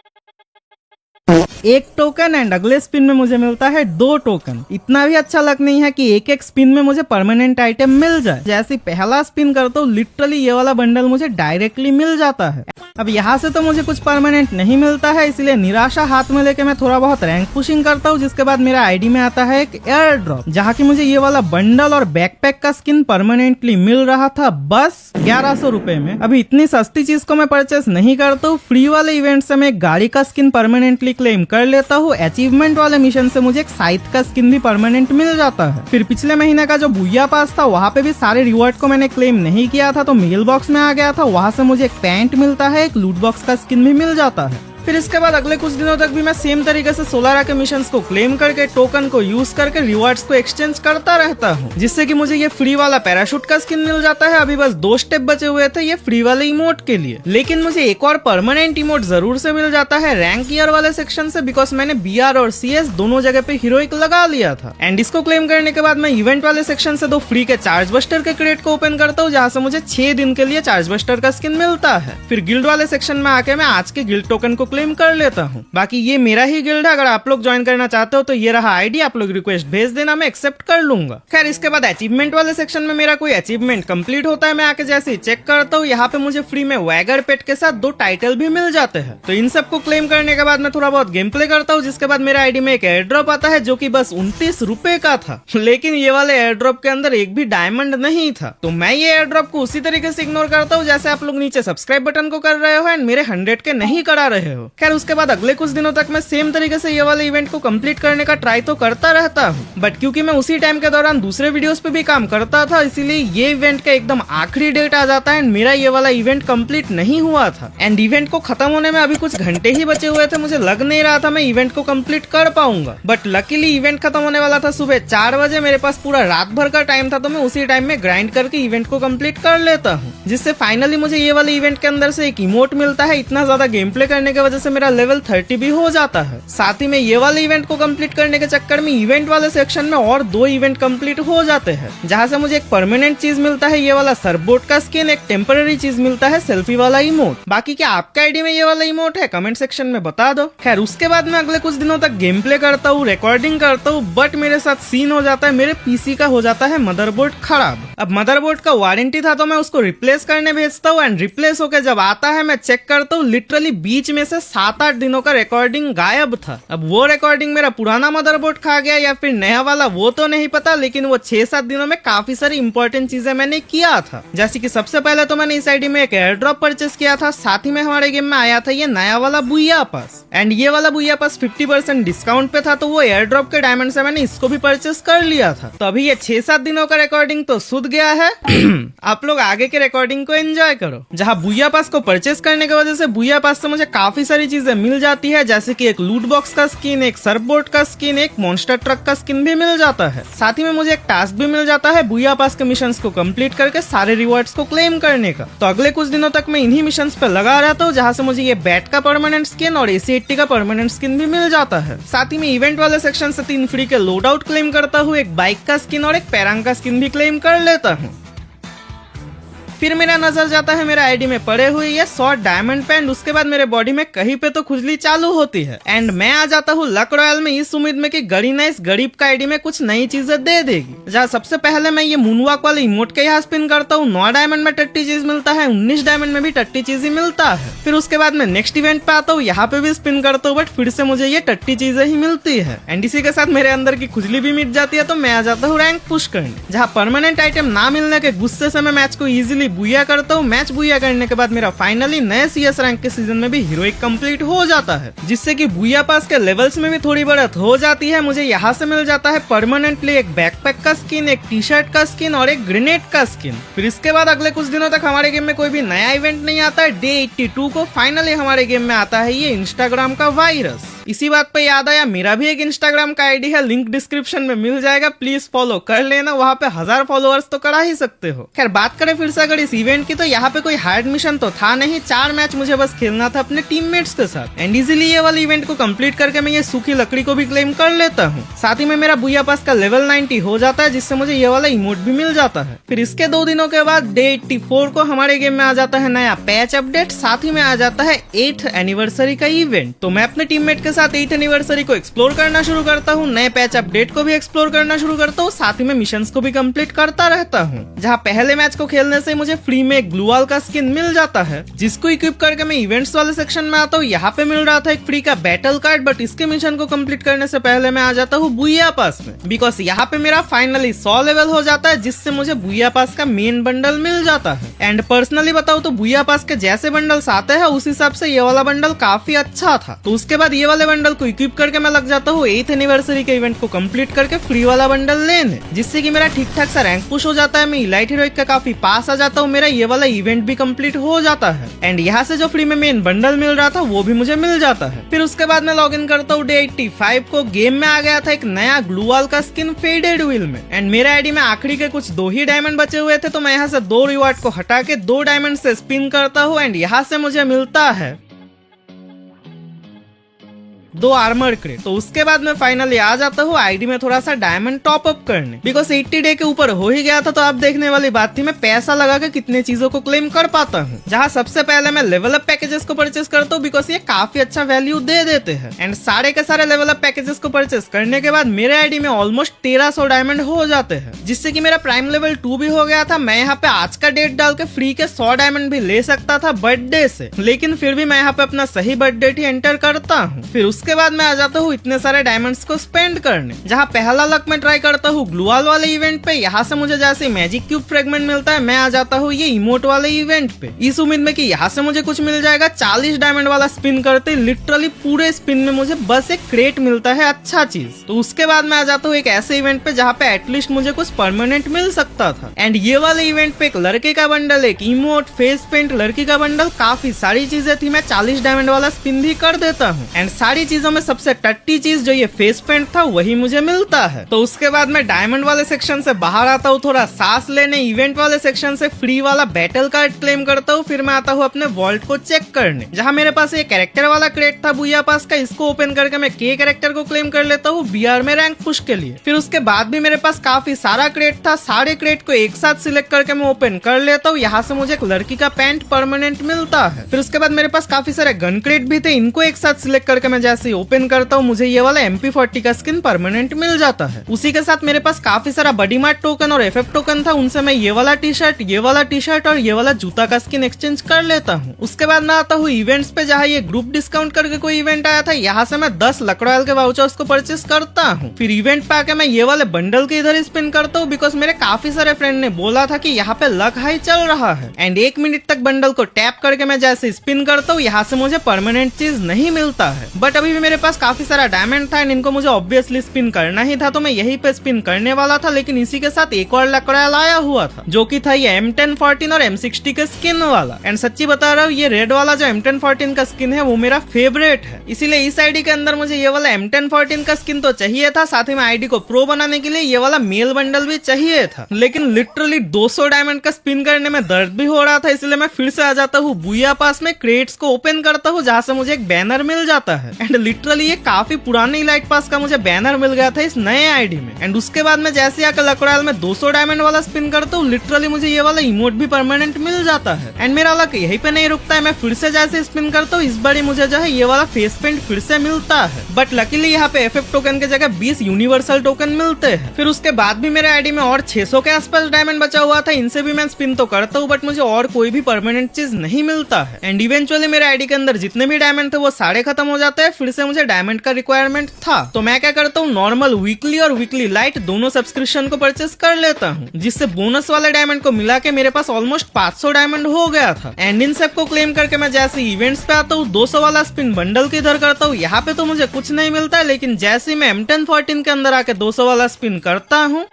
1 टोकन, एंड अगले स्पिन में मुझे मिलता है 2 टोकन। इतना भी अच्छा लक नहीं है कि एक एक स्पिन में मुझे परमानेंट आइटम मिल जाए। जैसे पहला स्पिन करता हूँ, लिटरली ये वाला बंडल मुझे डायरेक्टली मिल जाता है। अब यहाँ से तो मुझे कुछ परमानेंट नहीं मिलता है, इसलिए निराशा हाथ में लेके मैं थोड़ा बहुत रैंक पुशिंग करता हूँ। जिसके बाद मेरा आईडी में आता है एक एयर ड्रॉप, जहाँ की मुझे ये वाला बंडल और बैकपैक का स्किन परमानेंटली मिल रहा था, बस 1100 रुपए में। अभी इतनी सस्ती चीज को मैं परचेस नहीं करता हूँ। फ्री वाले इवेंट से मैं एक गाड़ी का स्किन परमानेंटली क्लेम कर लेता हूँ। अचीवमेंट वाले मिशन से मुझे एक साइथ का स्किन भी परमानेंट मिल जाता है। फिर पिछले महीने का जो बुया पास था, वहाँ पे भी सारे रिवॉर्ड को मैंने क्लेम नहीं किया था, तो मेल बॉक्स में आ गया था, वहाँ से मुझे एक पैंट मिलता है, एक लूट बॉक्स का स्किन भी मिल जाता है। फिर इसके बाद अगले कुछ दिनों तक भी मैं सेम तरीके से सोलारा के मिशंस को क्लेम करके टोकन को यूज करके रिवॉर्ड्स को एक्सचेंज करता रहता हूँ, जिससे कि मुझे ये फ्री वाला पैराशूट का स्किन मिल जाता है। अभी बस 2 स्टेप बचे हुए थे ये फ्री वाले इमोट के लिए, लेकिन मुझे एक और परमानेंट इमोट जरूर से मिल जाता है रैंक ईयर वाले सेक्शन से, बिकॉज मैंने BR और CS दोनों जगह पे हीरोइक लगा लिया था। एंड इसको क्लेम करने के बाद मैं इवेंट वाले सेक्शन से 2 फ्री के चार्ज बस्टर के क्रेट को ओपन करता हूँ, जहाँ से मुझे 6 दिन के लिए चार्ज बस्टर का स्किन मिलता है। फिर गिल्ड वाले सेक्शन में आके मैं आज के गिल्ड टोकन को क्लेम कर लेता हूँ। बाकी ये मेरा ही गिल्ड है, अगर आप लोग ज्वाइन करना चाहते हो तो ये रहा आईडी, आप लोग रिक्वेस्ट भेज देना, मैं एक्सेप्ट कर लूंगा। खैर इसके बाद अचीवमेंट वाले सेक्शन में मेरा कोई अचीवमेंट कंप्लीट होता है, मैं आके जैसे ही चेक करता हूँ, यहाँ पे मुझे फ्री में वैगर पेट के साथ 2 टाइटल भी मिल जाते हैं। तो इन सबको क्लेम करने के बाद मैं थोड़ा बहुत गेम प्ले करता हूँ, जिसके बाद मेरा आईडी में एक एयर ड्रॉप आता है, जो कि बस 29 रुपए का था। लेकिन ये वाले एयर ड्रॉप के अंदर एक भी डायमंड नहीं था, तो मैं ये एयर ड्रॉप को उसी तरीके से इग्नोर करता हूँ जैसे आप लोग नीचे सब्सक्राइब बटन को कर रहे हो एंड मेरे 100 के नहीं करा रहे हो। खैर उसके बाद अगले कुछ दिनों तक मैं सेम तरीके से ये वाले इवेंट को कंप्लीट करने का ट्राई तो करता रहता हूँ, बट क्योंकि मैं उसी टाइम के दौरान दूसरे वीडियोस पे भी काम करता था, इसीलिए ये इवेंट का एकदम आखिरी डेट आ जाता है एंड मेरा ये वाला इवेंट कंप्लीट नहीं हुआ था। एंड इवेंट को खत्म होने में अभी कुछ घंटे ही बचे हुए थे, मुझे लग नहीं रहा था मैं इवेंट को कंप्लीट कर पाऊंगा, बट लकीली इवेंट खत्म होने वाला था सुबह 4 बजे, मेरे पास पूरा रात भर का टाइम था, तो मैं उसी टाइम में ग्राइंड करके इवेंट को कंप्लीट कर लेता हूँ, जिससे फाइनली मुझे ये वाले इवेंट के अंदर से एक इमोट मिलता है। इतना ज्यादा गेम प्ले करने की वजह से मेरा लेवल 30 भी हो जाता है। साथ ही में ये वाले इवेंट को कंप्लीट करने के चक्कर में इवेंट वाले सेक्शन में और 2 इवेंट कंप्लीट हो जाते हैं, जहां से मुझे एक परमानेंट चीज मिलता है ये वाला सरबोट का स्किन, एक टेम्पररी चीज मिलता है सेल्फी वाला इमोट। बाकी क्या आपका आईडी में ये वाला इमोट है? कमेंट सेक्शन में बता दो। खैर उसके बाद मैं अगले कुछ दिनों तक गेम प्ले करता हूँ, रिकॉर्डिंग करता हूँ, बट मेरे साथ सीन हो जाता है, मेरे पीसी का हो जाता है मदरबोर्ड खराब। अब मदरबोर्ड का वारंटी था तो मैं उसको रिप्लेस करने भेजता हूँ एंड रिप्लेस होकर जब आता है मैं चेक करता हूँ, लिटरली बीच में से 7-8 दिनों का रिकॉर्डिंग गायब था। अब वो रिकॉर्डिंग मेरा पुराना मदरबोर्ड खा गया या फिर नया वाला वो तो नहीं पता, लेकिन वो 6-7 दिनों में काफी सारी इंपॉर्टेंट चीजें मैंने किया था। जैसे कि सबसे पहले तो मैंने इस आईडी में एक एयर ड्रॉप परचेस किया था, साथ ही में हमारे गेम में आया था ये नया वाला बुया पास, एंड ये वाला बुया पास 50% डिस्काउंट पे था, तो वो एयर ड्रॉप के डायमंड से मैंने इसको भी परचेस कर लिया था। तो अभी ये 6-7 दिनों का रिकॉर्डिंग तो सुध गया है। आप लोग आगे के रिकॉर्डिंग को एंजॉय करो। जहाँ बुया पास को परचेस करने की वजह से बुया पास से मुझे काफी काफी सारी चीजें मिल जाती है, जैसे कि एक लूट बॉक्स का स्किन, एक सर्फबोर्ड का स्किन, एक मॉन्स्टर ट्रक का स्किन भी मिल जाता है। साथ ही में मुझे एक टास्क भी मिल जाता है बुया पास के मिशंस को कंप्लीट करके सारे रिवॉर्ड्स को क्लेम करने का। तो अगले कुछ दिनों तक मैं इन्हीं मिशंस पे लगा रहता हूँ, जहाँ से मुझे ये बैट का परमानेंट स्किन और AC80 का परमानेंट स्किन भी मिल जाता है। साथ ही में इवेंट वाले सेक्शन से 3 फ्री के लोड आउट क्लेम करता हूँ, एक बाइक का स्किन और एक पैरांग का स्किन भी क्लेम कर लेता हूँ। फिर मेरा नजर जाता है मेरा आईडी में पड़े हुए ये 100 डायमंड पे, एंड उसके बाद मेरे बॉडी में कहीं पे तो खुजली चालू होती है, एंड मैं आ जाता हूँ लक रॉयल में इस उम्मीद में कि गरीनाइस गरीब का आईडी में कुछ नई चीजें दे देगी। जहाँ सबसे पहले मैं ये मूनवॉक वाले इमोट के यहाँ स्पिन करता हूँ, 9 डायमंड में टट्टी चीज मिलता है, 19 डायमंड में भी टट्टी चीज ही मिलता है। फिर उसके बाद मैं नेक्स्ट इवेंट पे आता हूँ, यहाँ पे भी स्पिन करता हूँ, बट फिर से मुझे ये टट्टी चीजें ही मिलती है, एंड इसी के साथ मेरे अंदर की खुजली भी मिट जाती है। तो मैं आ जाता हूँ रैंक पुश करने, जहाँ परमानेंट आइटम ना मिलने के गुस्से से मैं मैच को इजीली बुया करता हूँ। मैच बुया करने के बाद मेरा फाइनली नए CS रैंक के सीजन में भी हीरोइक कंप्लीट हो जाता है, जिससे कि बुया पास के लेवल्स में भी थोड़ी बढ़त हो जाती है। मुझे यहाँ से मिल जाता है परमानेंटली एक बैकपैक का स्किन, एक टी-शर्ट का स्किन और एक ग्रेनेड का स्किन। फिर इसके बाद अगले कुछ दिनों तक हमारे गेम में कोई भी नया इवेंट नहीं आता है। डे 82 को फाइनली हमारे गेम में आता है ये इंस्टाग्राम का वायरस। इसी बात पे याद आया, मेरा भी एक इंस्टाग्राम का आईडी है, लिंक डिस्क्रिप्शन में मिल जाएगा, प्लीज फॉलो कर लेना। वहाँ पे 1000 फॉलोअर्स तो करा ही सकते हो। खैर बात करें फिर से अगर इस इवेंट की, तो यहाँ पे कोई हार्ड मिशन तो था नहीं, 4 मैच मुझे बस खेलना था अपने टीममेट्स के साथ, एंड इजीली ये वाले इवेंट को कंप्लीट करके मैं ये सूखी लकड़ी को भी क्लेम कर लेता हूँ। साथ ही में मेरा बुया पास का लेवल 90 हो जाता है, जिससे मुझे ये वाला इमोट भी मिल जाता है। फिर इसके 2 दिनों के बाद डे 84 को हमारे गेम में आ जाता है नया पैच अपडेट, साथ ही में आ जाता है 8th एनिवर्सरी का इवेंट। तो मैं अपने टीममेट के साथ 8th एनिवर्सरी को एक्सप्लोर करना शुरू करता हूँ, नए पैच अपडेट को भी एक्सप्लोर करना शुरू करता हूँ, साथ ही में मिशंस को भी कंप्लीट करता रहता हूँ। जहाँ पहले मैच को खेलने से मुझे फ्री में एक ग्लू वॉल का स्किन मिल जाता है, जिसको इक्विप करके मैं इवेंट्स वाले सेक्शन में आता हूँ। यहाँ पे मिल रहा था एक फ्री का बैटल कार्ड, बट इसके मिशन को कंप्लीट करने से पहले मैं आ जाता हूँ बुया पास में, बिकॉज यहाँ पे मेरा फाइनली 100 लेवल हो जाता है, जिससे मुझे बुया पास का मेन बंडल मिल जाता है। एंड पर्सनली बताऊँ तो बुया पास के जैसे बंडल्स आते हैं उस हिसाब से ये वाला बंडल काफी अच्छा था। तो उसके बाद ये वाले बंडल को इक्विप करके मैं लग जाता हूँ 8th एनिवर्सरी के इवेंट को कंप्लीट करके फ्री वाला बंडल लेने, जिससे कि मेरा ठीक ठाक सा रैंक पुश हो जाता है। मैं इलाइट हीरोइक का काफी पास आ जाता हूँ, मेरा ये वाला इवेंट भी कंप्लीट हो जाता है, एंड यहाँ से जो फ्री में मेन बंडल मिल रहा था वो भी मुझे मिल जाता है। फिर उसके बाद मैं लॉग इन करता हूँ डे 85 को। गेम में आ गया था एक नया ग्लू वॉल का स्किन फेडेड व्हील में, एंड मेरे आईडी में आखिरी के कुछ 2 ही डायमंड बचे हुए थे, तो मैं यहाँ से 2 रिवार्ड को हटा के 2 डायमंड से स्पिन करता हूँ, एंड यहाँ से मुझे मिलता है 2 आर्मर क्रेट। तो उसके बाद मैं फाइनली आ जाता हूँ आईडी में थोड़ा सा डायमंड टॉप अप करने, बिकॉज 80 डे के ऊपर हो ही गया था। तो अब देखने वाली बात थी मैं पैसा लगा के कितने चीजों को क्लेम कर पाता हूँ। जहाँ सबसे पहले मैं लेवल अप पैकेजेस को परचेस करता हूँ, बिकॉज ये काफी अच्छा वैल्यू दे देते हैं, एंड सारे के सारे लेवल अप पैकेजेस को परचेस करने के बाद मेरे आईडी में ऑलमोस्ट 1300 डायमंड हो जाते हैं, जिससे कि मेरा प्राइम लेवल 2 भी हो गया था। मैं यहाँ पे आज का डेट डाल के फ्री के 100 डायमंड भी ले सकता था बर्थडे से, लेकिन फिर भी मैं यहाँ पे अपना सही बर्थ डेट ही एंटर करता हूँ। फिर उसके बाद मैं आ जाता हूँ इतने सारे डायमंड्स को स्पेंड करने, जहाँ पहला लक में ट्राई करता हूँ ग्लू वॉल वाले इवेंट पे। यहाँ से मुझे जैसे मैजिक क्यूब फ्रेगमेंट मिलता है, मैं आ जाता हूँ ये इमोट वाले इवेंट पे, इस उम्मीद में कि यहाँ से मुझे कुछ मिल जाएगा। 40 डायमंड वाला स्पिन करते लिटरली पूरे स्पिन में मुझे बस एक क्रेट मिलता है, अच्छा चीज। तो उसके बाद मैं आ जाता हूँ एक ऐसे इवेंट पे जहाँ पे एटलीस्ट मुझे कुछ परमानेंट मिल सकता था, एंड ये वाले इवेंट पे एक लड़के का बंडल, एक इमोट, फेस पेंट, लड़की का बंडल, काफी सारी चीजें थी। मैं 40 डायमंड वाला स्पिन भी कर देता हूँ, एंड सारी चीजों में सबसे टट्टी चीज जो ये फेस पेंट था वही मुझे मिलता है। तो उसके बाद मैं डायमंड वाले सेक्शन से बाहर आता हूँ थोड़ा सांस लेने, इवेंट वाले सेक्शन से फ्री वाला बैटल कार्ड क्लेम करता हूँ। फिर मैं आता हूँ अपने वॉल्ट को चेक करने, जहाँ मेरे पास ये कैरेक्टर वाला क्रेट था बुया पास का, इसको ओपन करके मैं के कैरेक्टर को क्लेम कर लेता हूँ BR में रैंक पुश के लिए। फिर उसके बाद भी मेरे पास काफी सारा क्रेट था, सारे क्रेट को एक साथ सिलेक्ट करके मैं ओपन कर लेता हूँ। यहाँ से मुझे एक लड़की का पैंट परमानेंट मिलता है। फिर उसके बाद मेरे पास काफी सारे गन क्रेट भी थे, इनको एक साथ सिलेक्ट करके मैं जैसे ओपन करता हूँ मुझे ये वाला MP40 का स्किन परमानेंट मिल जाता है। उसी के साथ मेरे पास काफी सारा बडी मार्ट टोकन और FF टोकन था, उनसे मैं ये वाला टी शर्ट, ये वाला टी शर्ट और ये वाला जूता का स्किन एक्सचेंज कर लेता हूँ। उसके बाद मैं आता हूँ इवेंट्स पे, जहाँ ये ग्रुप डिस्काउंट करके कोई इवेंट आया था, यहाँ से मैं 10 लक रॉयल के वाउचर्स को परचेस करता हूँ। फिर इवेंट पे आके मैं ये वाले बंडल के इधर स्पिन करता हूँ, बिकॉज मेरे काफी सारे फ्रेंड ने बोला था कि यहाँ पे लक हाई चल रहा है, एंड 1 मिनट तक बंडल को टैप करके मैं जैसे स्पिन करता हूँ यहाँ से मुझे परमानेंट चीज नहीं मिलता है। बट अब अभी भी मेरे पास काफी सारा डायमंड था एंड इनको मुझे ऑब्वियसली स्पिन करना ही था, तो मैं यही पे स्पिन करने वाला था। लेकिन इसी के साथ एक और लक रॉयल आया हुआ था जो कि था ये M1014 और M60 के स्किन वाला। एंड सच्ची बता रहा हूँ, ये रेड वाला जो M1014 का स्किन है वो मेरा फेवरेट है, इसीलिए इस आईडी के अंदर मुझे ये वाला M1014 का स्किन तो चाहिए था। साथ ही में आईडी को प्रो बनाने के लिए ये वाला मेल बंडल भी चाहिए था। लेकिन लिटरली 200 डायमंड का स्पिन करने में दर्द भी हो रहा था, इसलिए मैं फिर से आ जाता हूँ बुया पास में, क्रेट्स को ओपन करता हूँ जहाँ से मुझे एक बैनर मिल जाता है। एंड लिटरली ये काफी पुरानी इलाइट पास का मुझे बैनर मिल गया था इस नए आईडी में। एंड उसके बाद में जैसे आकर लक रॉयल में 200 डायमंड वाला स्पिन करता हूँ, लिटरली मुझे ये वाला इमोट भी परमानेंट मिल जाता है। एंड मेरा लक यहीं पे नहीं रुकता है, मैं फिर से जैसे स्पिन करता हूँ, इस बार मुझे जो है ये वाला फेस पेंट फिर से मिलता है। बट लकीली यहाँ पे FF टोकन के जगह 20 यूनिवर्सल टोकन मिलते हैं। फिर उसके बाद भी मेरे आईडी में और 600 के आसपास डायमंड बचा हुआ था, इनसे भी मैं स्पिन तो करता हूँ बट मुझे और कोई भी परमानेंट चीज नहीं मिलता है। एंड इवेंचुअली मेरे आईडी के अंदर जितने भी डायमंड थे वो सारे खत्म हो जाते हैं। फिर से मुझे डायमंड का रिक्वायरमेंट था, तो मैं क्या करता हूँ, नॉर्मल वीकली और वीकली लाइट दोनों सब्सक्रिप्शन को परचेस कर लेता हूँ, जिससे बोनस वाले डायमंड को मिला के मेरे पास ऑलमोस्ट 500 डायमंड हो गया था। एंड इन सब को क्लेम करके मैं जैसे इवेंट्स पे आता हूँ, 200 वाला स्पिन बंडल की इधर करता हूँ, यहाँ पे तो मुझे कुछ नहीं मिलता है। लेकिन जैसे ही मैं M1014 के अंदर आके 200 वाला स्पिन करता हूँ,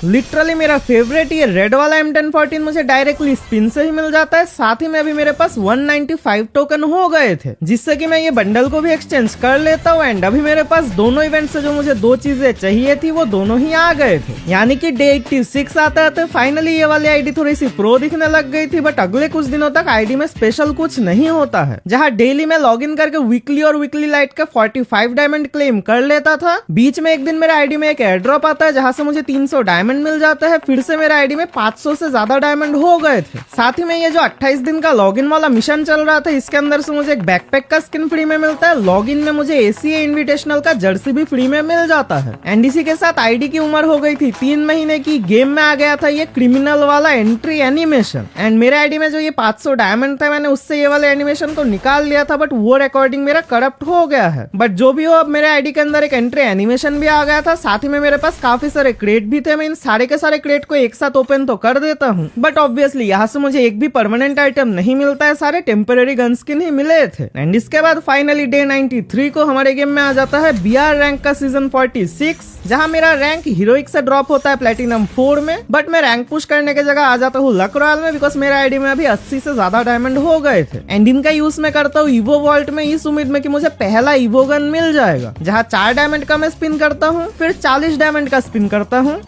लिटरली मेरा फेवरेट ये रेड वाला M1014 मुझे डायरेक्टली स्पिन से ही मिल जाता है। साथ ही में अभी मेरे पास 195 टोकन हो गए थे, जिससे कि मैं ये बंडल को भी एक्सचेंज कर लेता हूँ। एंड अभी मेरे पास दोनों इवेंट से जो मुझे 2 चीजें चाहिए थी वो दोनों ही आ गए थे, यानी कि डे 86 आता है। तो फाइनली ये वाली आईडी थोड़ी सी प्रो दिखने लग गई थी। बट अगले कुछ दिनों तक आईडी में स्पेशल कुछ नहीं होता है, जहाँ डेली में लॉग इन करके वीकली और वीकली लाइट का 45 डायमंड क्लेम कर लेता था। बीच में एक दिन मेरे आईडी में एक एयर ड्रॉप आता है जहाँ से मुझे 300 डायमंड मिल जाता है। फिर से मेरे आईडी में 500 से ज्यादा डायमंड हो गए थे। साथ ही में ये जो 28 दिन का लॉगिन वाला मिशन चल रहा था, इसके अंदर से मुझे एक बैकपैक का स्किन फ्री में मिलता है। लॉगिन में मुझे ACA इन्विटेशनल का जर्सी भी फ्री में मिल जाता है। एंड इसी के साथ आईडी की उम्र हो गई थी 3 महीने की। गेम में आ गया था ये क्रिमिनल वाला एंट्री एनिमेशन। एंड मेरे आईडी में जो ये 500 डायमंड था, मैंने उससे ये वाले एनिमेशन को निकाल लिया था, बट वो रिकॉर्डिंग मेरा करप्ट हो गया है। बट जो भी हो, अब मेरे आईडी के अंदर एक एंट्री एनिमेशन भी आ गया था। साथ ही में मेरे पास काफी सारे क्रेट भी थे। मैं इन सारे के सारे क्रेट को एक साथ ओपन तो कर देता हूँ, बट ऑब्वियसली यहाँ से मुझे एक भी परमानेंट आइटम नहीं मिलता है, सारे टेम्पररी गन स्किन ही मिले थे। एंड इसके बाद फाइनली डे 93 को हमारे गेम में आ जाता है BR रैंक का सीजन 46, जहाँ मेरा रैंक हीरोइक से ड्रॉप होता है प्लेटिनम 4 में। बट मैं रैंक पुश करने की जगह आ जाता हूँ लक रॉयल में, बिकॉज मेरे आईडी में अभी 80 से ज्यादा डायमंड हो गए थे। एंड इनका यूज मैं करता हूँ ईवो वॉल्ट में, इस उम्मीद में कि मुझे पहला ईवो गन मिल जाएगा, जहाँ 4 डायमंड का मैं स्पिन करता हूँ, फिर 40 डायमंड का स्पिन करता हूँ।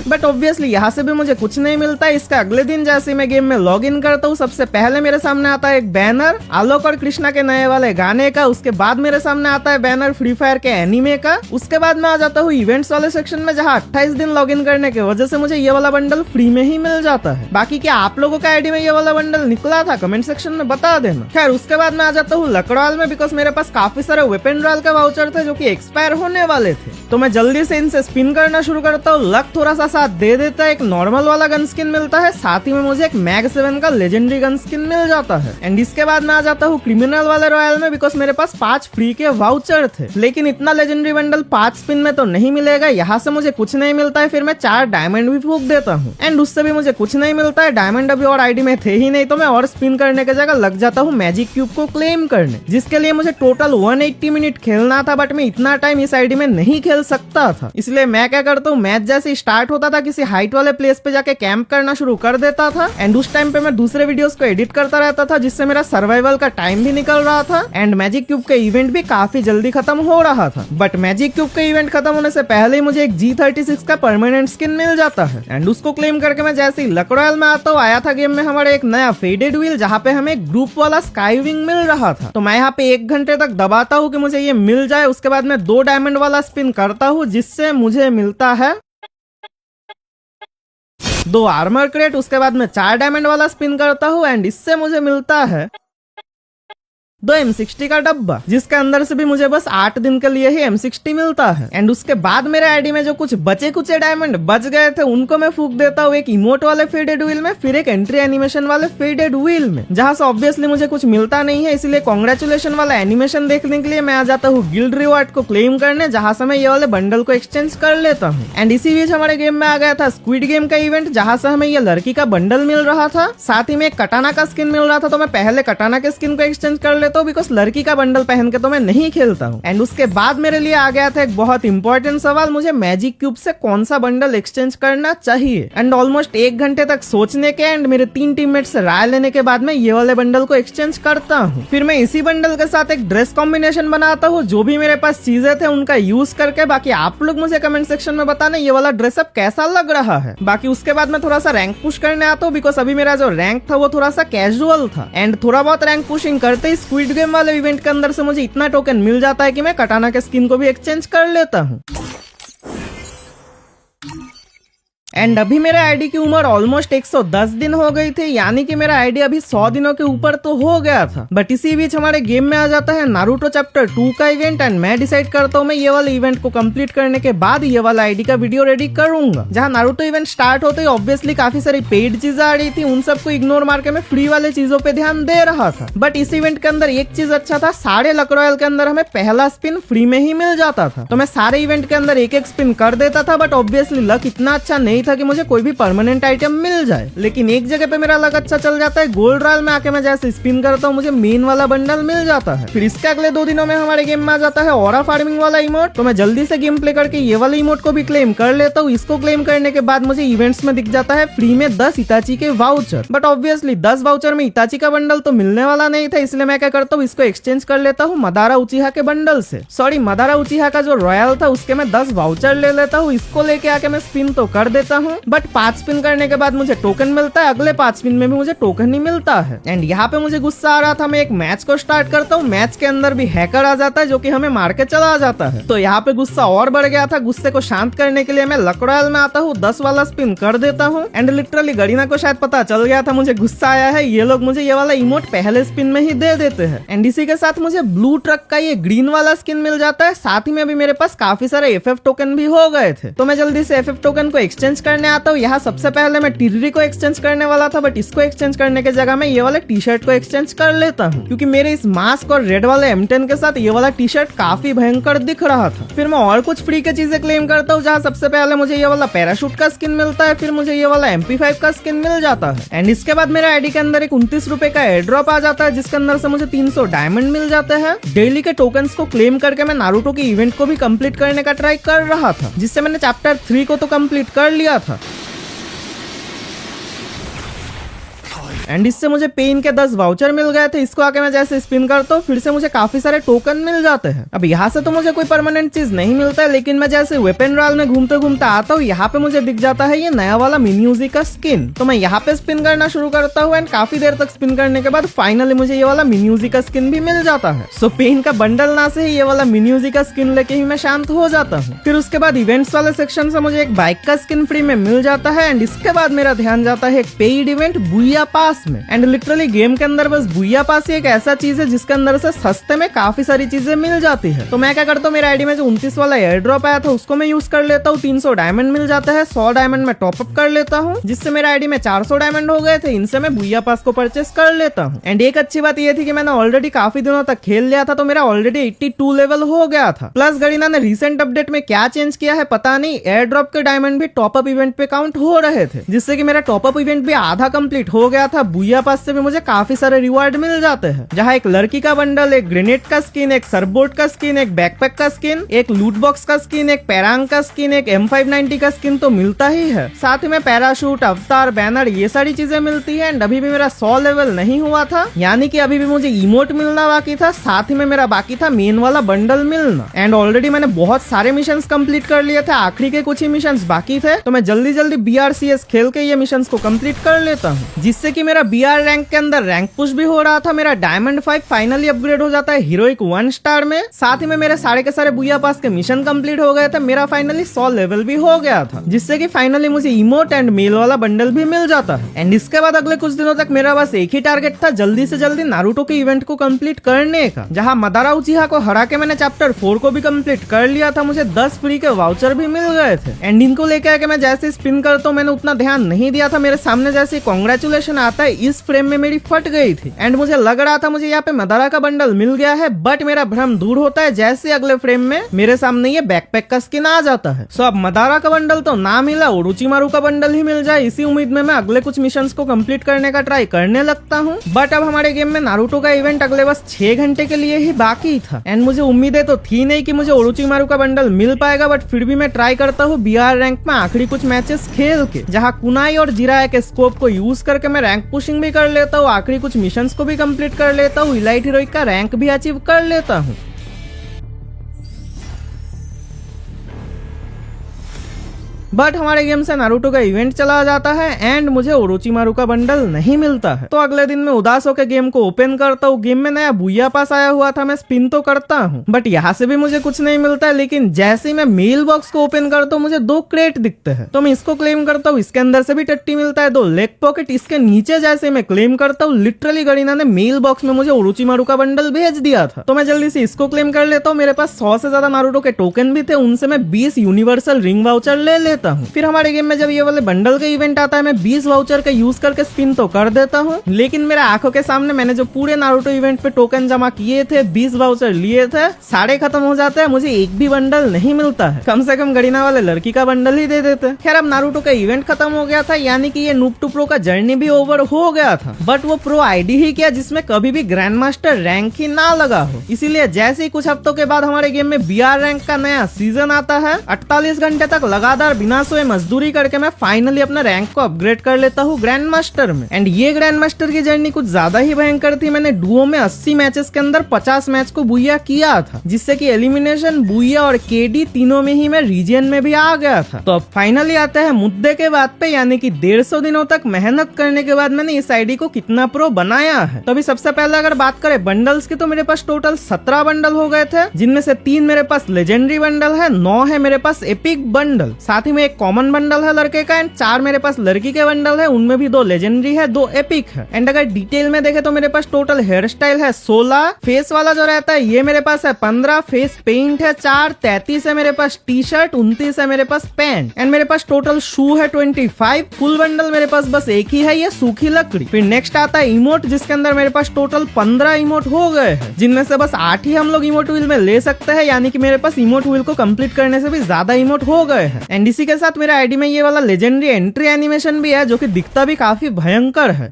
बट ऑब्वियसली यहाँ से भी मुझे कुछ नहीं मिलता है। इसके अगले दिन जैसे मैं गेम में लॉग इन करता हूँ, सबसे पहले मेरे सामने आता है एक बैनर आलोक और कृष्णा के नए वाले गाने का। उसके बाद मेरे सामने आता है बैनर फ्री फायर के एनिमे का। उसके बाद मैं आ जाता हूँ इवेंट्स वाले सेक्शन में, जहाँ 28 दिन लॉग इन करने की वजह से मुझे ये वाला बंडल फ्री में ही मिल जाता है। बाकी क्या आप लोगों का आईडी में ये वाला बंडल निकला था? कमेंट सेक्शन में बता देना। खैर उसके बाद मैं आ जाता हूँ लक रॉयल में, बिकॉज मेरे पास काफी सारे वेपन रॉयल के वाउचर थे जो कि एक्सपायर होने वाले थे। तो मैं जल्दी से इनसे स्पिन करना शुरू करता हूँ। लक थोड़ा सा साथ दे देता है, एक नॉर्मल वाला गन स्किन मिलता है, साथ ही में मुझे एक मैग 7 का लेजेंडरी गन स्किन मिल जाता है। एंड इसके बाद मैं आ जाता हूँ क्रिमिनल वाले रॉयल में, बिकॉज मेरे पास 5 फ्री के वाउचर थे। लेकिन इतना लेजेंडरी बंडल 5 स्पिन में तो नहीं मिलेगा, यहाँ से मुझे कुछ नहीं मिलता है। फिर मैं 4 डायमंड भी फूक देता हूँ, एंड उससे भी मुझे कुछ नहीं मिलता है। डायमंड अभी और आईडी में थे ही नहीं, तो मैं और स्पिन करने की जगह लग जाता हूँ मैजिक क्यूब को क्लेम करने, जिसके लिए मुझे टोटल 180 मिनट खेलना था। बट मैं इतना टाइम इस आईडी में नहीं खेल सकता था, इसलिए मैं क्या करता हूँ, मैच जैसे स्टार्ट होता था, किसी हाइट वाले प्लेस पे जाके कैंप करना शुरू कर देता था। एंड उस टाइम पे मैं दूसरे वीडियोस को एडिट करता रहता था, जिससे मेरा सर्वाइवल का टाइम भी निकल रहा था। एंड मैजिक क्यूब का इवेंट भी काफी जल्दी खत्म हो रहा था। बट मैजिक क्यूब का इवेंट खत्म होने से पहले ही मुझे एक G36 का परमानेंट स्किन मिल जाता है। एंड उसको क्लेम करके मैं जैसे ही लक रॉयल में आता हूँ, आया था गेम में हमारे एक नया फेडेड व्हील, जहाँ पे हमें एक ग्रुप वाला स्काई विंग मिल रहा था। तो मैं यहाँ पे 1 घंटे तक दबाता हूँ कि मुझे ये मिल जाए। उसके बाद मैं 2 डायमंड वाला स्पिन करता हूँ, जिससे मुझे मिलता है 2 आर्मर क्रेट। उसके बाद मैं 4 डायमंड वाला स्पिन करता हूँ, एंड इससे मुझे मिलता है दो M60 का डब्बा, जिसके अंदर से भी मुझे बस 8 दिन के लिए ही M60 मिलता है। एंड उसके बाद मेरे आईडी में जो कुछ बचे कुचे डायमंड बच गए थे उनको मैं फूक देता हूँ एक इमोट वाले फेडेड व्हील में, फिर एक एंट्री एनिमेशन वाले फेडेड व्हील में, जहाँ से ऑब्वियसली मुझे कुछ मिलता नहीं है। इसलिए कांग्रेचुलेशन वाला एनिमेशन देखने के लिए मैं आ जाता हूँ गिल्ड रिवॉर्ड को क्लेम करने, जहाँ से मैं ये वाले बंडल को एक्सचेंज कर लेता हूँ। एंड इसी बीच हमारे गेम में आ गया था स्क्विड गेम का इवेंट, जहाँ से हमें ये लड़की का बंडल मिल रहा था, साथ ही में एक कटाना का स्किन मिल रहा था। तो मैं पहले कटाना के स्किन को एक्सचेंज कर लेता हूँ, बिकॉज लड़की का बंडल पहन के तो मैं नहीं खेलता हूँ। एंड उसके बाद मेरे लिए आ गया था एक बहुत इंपॉर्टेंट सवाल, मुझे मैजिक क्यूब से कौन सा बंडल एक्सचेंज करना चाहिए। एंड ऑलमोस्ट 1 घंटे तक सोचने के एंड मेरे 3 टीममेट से राय लेने के बाद मैं ये वाले बंडल को एक्सचेंज करता हूँ। फिर मैं इसी बंडल के साथ एक ड्रेस कॉम्बिनेशन बनाता हूँ, जो भी मेरे पास चीजें थे उनका यूज करके। बाकी आप लोग मुझे कमेंट सेक्शन में बताना ये वाला ड्रेसअप कैसा लग रहा है। बाकी उसके बाद मैं थोड़ा सा रैंक पुश करने आता हूँ, बिकॉज अभी मेरा जो रैंक था वो थोड़ा सा कैजुअल था। एंड थोड़ा बहुत रैंक पुशिंग करते ही स्क्विड गेम वाले इवेंट के अंदर से मुझे इतना टोकन मिल जाता है कि मैं कटाना के स्किन को भी एक्सचेंज कर लेता हूँ। एंड अभी मेरे आईडी की उम्र ऑलमोस्ट 110 दिन हो गई थी, यानी कि मेरा आईडी अभी 100 दिनों के ऊपर तो हो गया था। बट इसी बीच हमारे गेम में आ जाता है नारुतो चैप्टर 2 का इवेंट, एंड मैं डिसाइड करता हूँ मैं ये वाले इवेंट को कंप्लीट करने के बाद ये वाला आईडी का वीडियो रेडी करूंगा। जहाँ नारुतो इवेंट स्टार्ट होते ही ऑब्वियसली काफी सारी पेड चीजें आ रही थी, उन सबको इग्नोर मार के मैं फ्री वाले चीजों पे ध्यान दे रहा था। बट इस इवेंट के अंदर एक चीज अच्छा था, सारे लक रॉयल के अंदर हमें पहला स्पिन फ्री में ही मिल जाता था। तो मैं सारे इवेंट के अंदर एक स्पिन कर देता था, बट ऑब्वियसली लक इतना अच्छा नहीं था कि मुझे कोई भी परमानेंट आइटम मिल जाए। लेकिन एक जगह पे मेरा लक अच्छा चल जाता है, गोल्ड रॉयल में आके मैं जैसे स्पिन करता हूँ मुझे मेन वाला बंडल मिल जाता है। फिर इसके अगले 2 दिनों में हमारे गेम में आ जाता है ऑरा फार्मिंग वाला इमोट। तो मैं जल्दी से गेम प्ले करके ये वाले इमोट को भी क्लेम कर लेता हूँ। इसको क्लेम करने के बाद मुझे इवेंट्स में दिख जाता है फ्री में 10 इताची के वाउचर। बट ऑब्वियसली 10 वाउचर में इताची का बंडल तो मिलने वाला नहीं था, इसलिए मैं क्या करता हूँ इसको एक्सचेंज कर लेता हूँ मदारा उचिहा के बंडल से। सॉरी, मदारा उचिहा का जो रॉयल था उसके मैं 10 वाउचर ले लेता हूँ। इसको लेके आके मैं स्पिन तो कर देता हूँ, बट 5 स्पिन करने के बाद मुझे टोकन मिलता है, अगले 5 स्पिन में भी मुझे टोकन नहीं मिलता है। एंड यहाँ पे मुझे गुस्सा आ रहा था, मैं एक मैच को स्टार्ट करता हूँ, मैच के अंदर भी हैकर आ जाता है जो कि हमें मार के चला जाता है। तो यहाँ पे गुस्सा और बढ़ गया था। गुस्से को शांत करने के लिए मैं लक रॉयल में आता हूँ, 10 वाला स्पिन कर देता हूँ। एंड लिटरली गरीना को शायद पता चल गया था मुझे गुस्सा आया है, ये लोग मुझे ये वाला इमोट पहले स्पिन में ही दे देते हैं। एंड इसी के साथ मुझे ब्लू ट्रक का ये ग्रीन वाला स्किन मिल जाता है, साथ ही में भी मेरे पास काफी सारे FF टोकन भी हो गए थे। तो मैं जल्दी से FF टोकन को एक्सचेंज करने आता हूँ। यहाँ सबसे पहले मैं टिर्री को एक्सचेंज करने वाला था, बट इसको एक्सचेंज करने के जगह मैं ये वाले टी शर्ट को एक्सचेंज कर लेता हूँ, क्योंकि मेरे इस मास्क और रेड वाले M10 के साथ ये वाला टी शर्ट काफी भयंकर दिख रहा था। फिर मैं और कुछ फ्री के चीजें क्लेम करता हूँ, जहाँ सबसे पहले मुझे ये वाला पैराशूट का स्किन मिलता है, फिर मुझे ये वाला MP5 का स्किन मिल जाता है। एंड इसके बाद मेरे आईडी के अंदर एक 29 रुपए का एयर ड्रॉप आ जाता है, जिसके अंदर से मुझे 300 डायमंड मिल जाते हैं। डेली के टोकन्स को क्लेम करके मैं नारुतो के इवेंट को भी कंप्लीट करने का ट्राई कर रहा था, जिससे मैंने चैप्टर 3 को तो कंप्लीट कर लिया था। एंड इससे मुझे पेन के 10 वाउचर मिल गए थे। इसको आके मैं जैसे स्पिन करता हूँ फिर से मुझे काफी सारे टोकन मिल जाते हैं। अब यहाँ से तो मुझे कोई परमानेंट चीज नहीं मिलता है, लेकिन मैं जैसे वेपन रॉयल में घूमते घूमते आता हूँ, यहाँ पे मुझे दिख जाता है ये नया वाला मिन्यूजी का स्किन। तो मैं यहाँ पे स्पिन करना शुरू करता हूँ, एंड काफी देर तक स्पिन करने के बाद फाइनली मुझे ये वाला मिन्यूजी का स्किन भी मिल जाता है। सो पेन का बंडल ना से ही ये वाला मिन्यूजी का स्किन लेके ही मैं शांत हो जाता हूँ। फिर उसके बाद इवेंट्स वाले सेक्शन से मुझे एक बाइक का स्किन फ्री में मिल जाता है। एंड इसके बाद मेरा ध्यान जाता है एक पेड इवेंट बुया पास में। एंड लिटरली गेम के अंदर बस बुया पास ही एक ऐसा चीज है जिसके अंदर से सस्ते में काफी सारी चीजें मिल जाती है। तो मैं क्या करता हूँ, मेरे आईडी में जो 29 वाला एयर ड्रॉप आया था उसको मैं यूज कर लेता हूँ। 300 डायमंड मिल जाता है, 100 डायमंड में टॉप अप कर लेता हूँ, जिससे मेरे आईडी में 400 डायमंड हो गए थे। इनसे मैं बुया पास को परचेस कर लेता हूँ। एंड एक अच्छी बात ये थी कि मैंने ऑलरेडी काफी दिनों तक खेल लिया था, तो मेरा ऑलरेडी 82 लेवल हो गया था। प्लस गरीना ने रिसेंट अपडेट में क्या चेंज किया है पता नहीं, एयर ड्रॉप के डायमंड भी टॉप अप इवेंट पे काउंट हो रहे थे, जिससे कि मेरा टॉप अप इवेंट भी आधा कंप्लीट हो गया था। बुया पास से भी मुझे काफी सारे रिवार्ड मिल जाते हैं, जहाँ एक लड़की का बंडल, एक ग्रेनेड का स्किन, एक सरबोर्ड का स्किन, एक बैकपैक का स्किन, एक लूट बॉक्स का स्किन, एक पैरांग का स्किन, एक M590 का स्किन तो मिलता ही है। साथ ही में पैराशूट, अवतार, बैनर ये सारी चीजें मिलती है। एंड अभी भी मेरा 100 लेवल नहीं हुआ था, यानी कि अभी भी मुझे इमोट मिलना बाकी था, साथ ही में मेरा बाकी था मेन वाला बंडल मिलना। एंड ऑलरेडी मैंने बहुत सारे मिशंस कंप्लीट कर लिए थे, आखिरी के कुछ ही मिशंस बाकी थे। तो मैं जल्दी जल्दी BRCS खेल के ये मिशंस को कंप्लीट कर लेता हूँ, जिससे कि मेरा BR रैंक के अंदर रैंक पुश भी हो रहा था। मेरा डायमंड 5 फाइनली अपग्रेड हो जाता है हीरोइक 1 स्टार में। साथ ही में मेरे सारे के सारे बुया पास के मिशन कंप्लीट हो गए थे। मेरा फाइनली 100 लेवल भी हो गया था, जिससे कि फाइनली मुझे इमोट एंड मेल वाला बंडल भी मिल जाता है। एंड इसके बाद अगले कुछ दिनों तक मेरा बस एक ही टारगेट था, जल्दी से जल्दी नारुतो के इवेंट को कंप्लीट करने का। जहां मदारा उचिहा को हरा के मैंने चैप्टर 4 को भी कंप्लीट कर लिया था। मुझे 10 फ्री के वाउचर भी मिल गए थे। एंड इनको लेके आके मैं जैसे स्पिन करता हूँ, मैंने उतना ध्यान नहीं दिया था। मेरे सामने जैसे कांग्रेचुलेशन आता है, इस फ्रेम में मेरी फट गई थी। एंड मुझे लग रहा था मुझे यहाँ पे मदारा का बंडल मिल गया है, बट मेरा भ्रम दूर होता है जैसे अगले फ्रेम में मेरे सामने ये बैकपैक का स्किन आ जाता है। सो अब मदारा का बंडल तो ना मिला, ओरोचिमारू का बंडल ही मिल जाए, इसी उम्मीद में मैं अगले कुछ मिशंस को कंप्लीट करने का ट्राई करने लगता हूँ। बट अब हमारे गेम में नारुतो का इवेंट अगले बस 6 घंटे के लिए ही बाकी था। एंड मुझे उम्मीदें तो थी नहीं कि मुझे ओरोचिमारू का बंडल मिल पाएगा, बट फिर भी मैं ट्राई करता हूँ BR रैंक में आखिरी कुछ मैचेस खेल के, जहाँ कुनाई और जिराया के स्कोप को यूज करके मैं रैंक पुशिंग भी कर लेता हूँ, आखिरी कुछ मिशंस को भी कंप्लीट कर लेता हूँ, इलाइट हीरोइक का रैंक भी अचीव कर लेता हूँ। बट हमारे गेम से नारुतो का इवेंट चला जाता है एंड मुझे ओरोचिमारू का बंडल नहीं मिलता है। तो अगले दिन मैं उदास होकर गेम को ओपन करता हूँ। गेम में नया बुया पास आया हुआ था, मैं स्पिन तो करता हूँ, बट यहाँ से भी मुझे कुछ नहीं मिलता है। लेकिन जैसे ही मैं मेल बॉक्स को ओपन करता हूँ, मुझे 2 क्रेट दिखते हैं। तो मैं इसको क्लेम करता हूँ, इसके अंदर से भी टट्टी मिलता है, 2 लेग पॉकेट। इसके नीचे जैसे मैं क्लेम करता हूँ, लिटरली गरीना ने मेल बॉक्स में मुझे ओरोचिमारू का बंडल भेज दिया था। तो मैं जल्दी से इसको क्लेम कर लेता हूँ। मेरे पास 100 से ज्यादा नारुतो के टोकन भी थे, उनसे मैं 20 यूनिवर्सल रिंग वाउचर ले लेता हूँ। फिर हमारे में जब ये वाले बंडल का इवेंट आता है, मैं 20 वाउचर का यूज करके स्पिन तो कर देता हूँ, लेकिन मेरे आंखों के सामने मैंने जो पूरे नारुतो इवेंट पे टोकन जमा किए थे, 20 वाउचर लिए थे, सारे खत्म हो जाते हैं। मुझे एक भी बंडल नहीं मिलता है। कम से कम गरीना वाले लड़की का बंडल ही दे देते। खैर अब नारुतो का इवेंट खत्म हो गया था, यानी कि ये नूब टू प्रो का जर्नी भी ओवर हो गया था। बट वो प्रो आईडी ही किया जिसमें कभी भी ग्रैंड मास्टर रैंक ही ना लगा हो। इसीलिए जैसे ही कुछ हफ्तों के बाद हमारे गेम में BR रैंक का नया सीजन आता है, 48 घंटे तक लगातार बिना सोए मजदूरी करके मैं फाइनली अपना रैंक को अपग्रेड कर लेता हूँ ग्रैंड मास्टर में। एंड ये ग्रैंड मास्टर की जर्नी कुछ ज्यादा ही भयंकर थी। मैंने डुओ में 80 मैचेस के अंदर 50 मैच को बुया किया था, जिससे कि एलिमिनेशन, बुया और केडी तीनों में ही मैं रीजन में भी आ गया था। तो अब फाइनली आते हैं मुद्दे के बात पे, यानी कि 150 दिनों तक मेहनत करने के बाद मैंने इस आईडी को कितना प्रो बनाया है। तो अभी सबसे पहले अगर बात करें बंडल्स की, तो मेरे पास टोटल 17 बंडल हो गए थे, जिनमें से 3 मेरे पास लेजेंडरी बंडल है, 9 है मेरे पास एपिक बंडल, साथ ही में एक कॉमन बंडल है लड़के का, एंड 4 मेरे पास लड़की के बंडल है, उनमें भी 2 लेजेंडरी है, 2 एपिक है। एंड अगर डिटेल में देखे तो मेरे पास टोटल हेयर स्टाइल है 16, फेस वाला जो रहता है ये मेरे पास है 15, फेस पेंट है 4, 33 है मेरे पास टी शर्ट, 29 है मेरे पास पैंट, एंड मेरे पास टोटल शू है 25। फुल बंडल मेरे पास बस एक ही है, ये सूखी लकड़ी। फिर नेक्स्ट आता है इमोट, जिसके अंदर मेरे पास टोटल 15 इमोट हो गए हैं, जिनमें से बस 8 ही हम लोग इमोट व्हील में ले सकते हैं, यानी कि मेरे पास इमोट व्हील को कंप्लीट करने से भी ज्यादा इमोट हो गए हैं। एंड इसी के साथ मेरे आईडी में ये वाला लेजेंडरी एंट्री एनिमेशन भी है, जो कि दिखता भी काफी भयंकर है।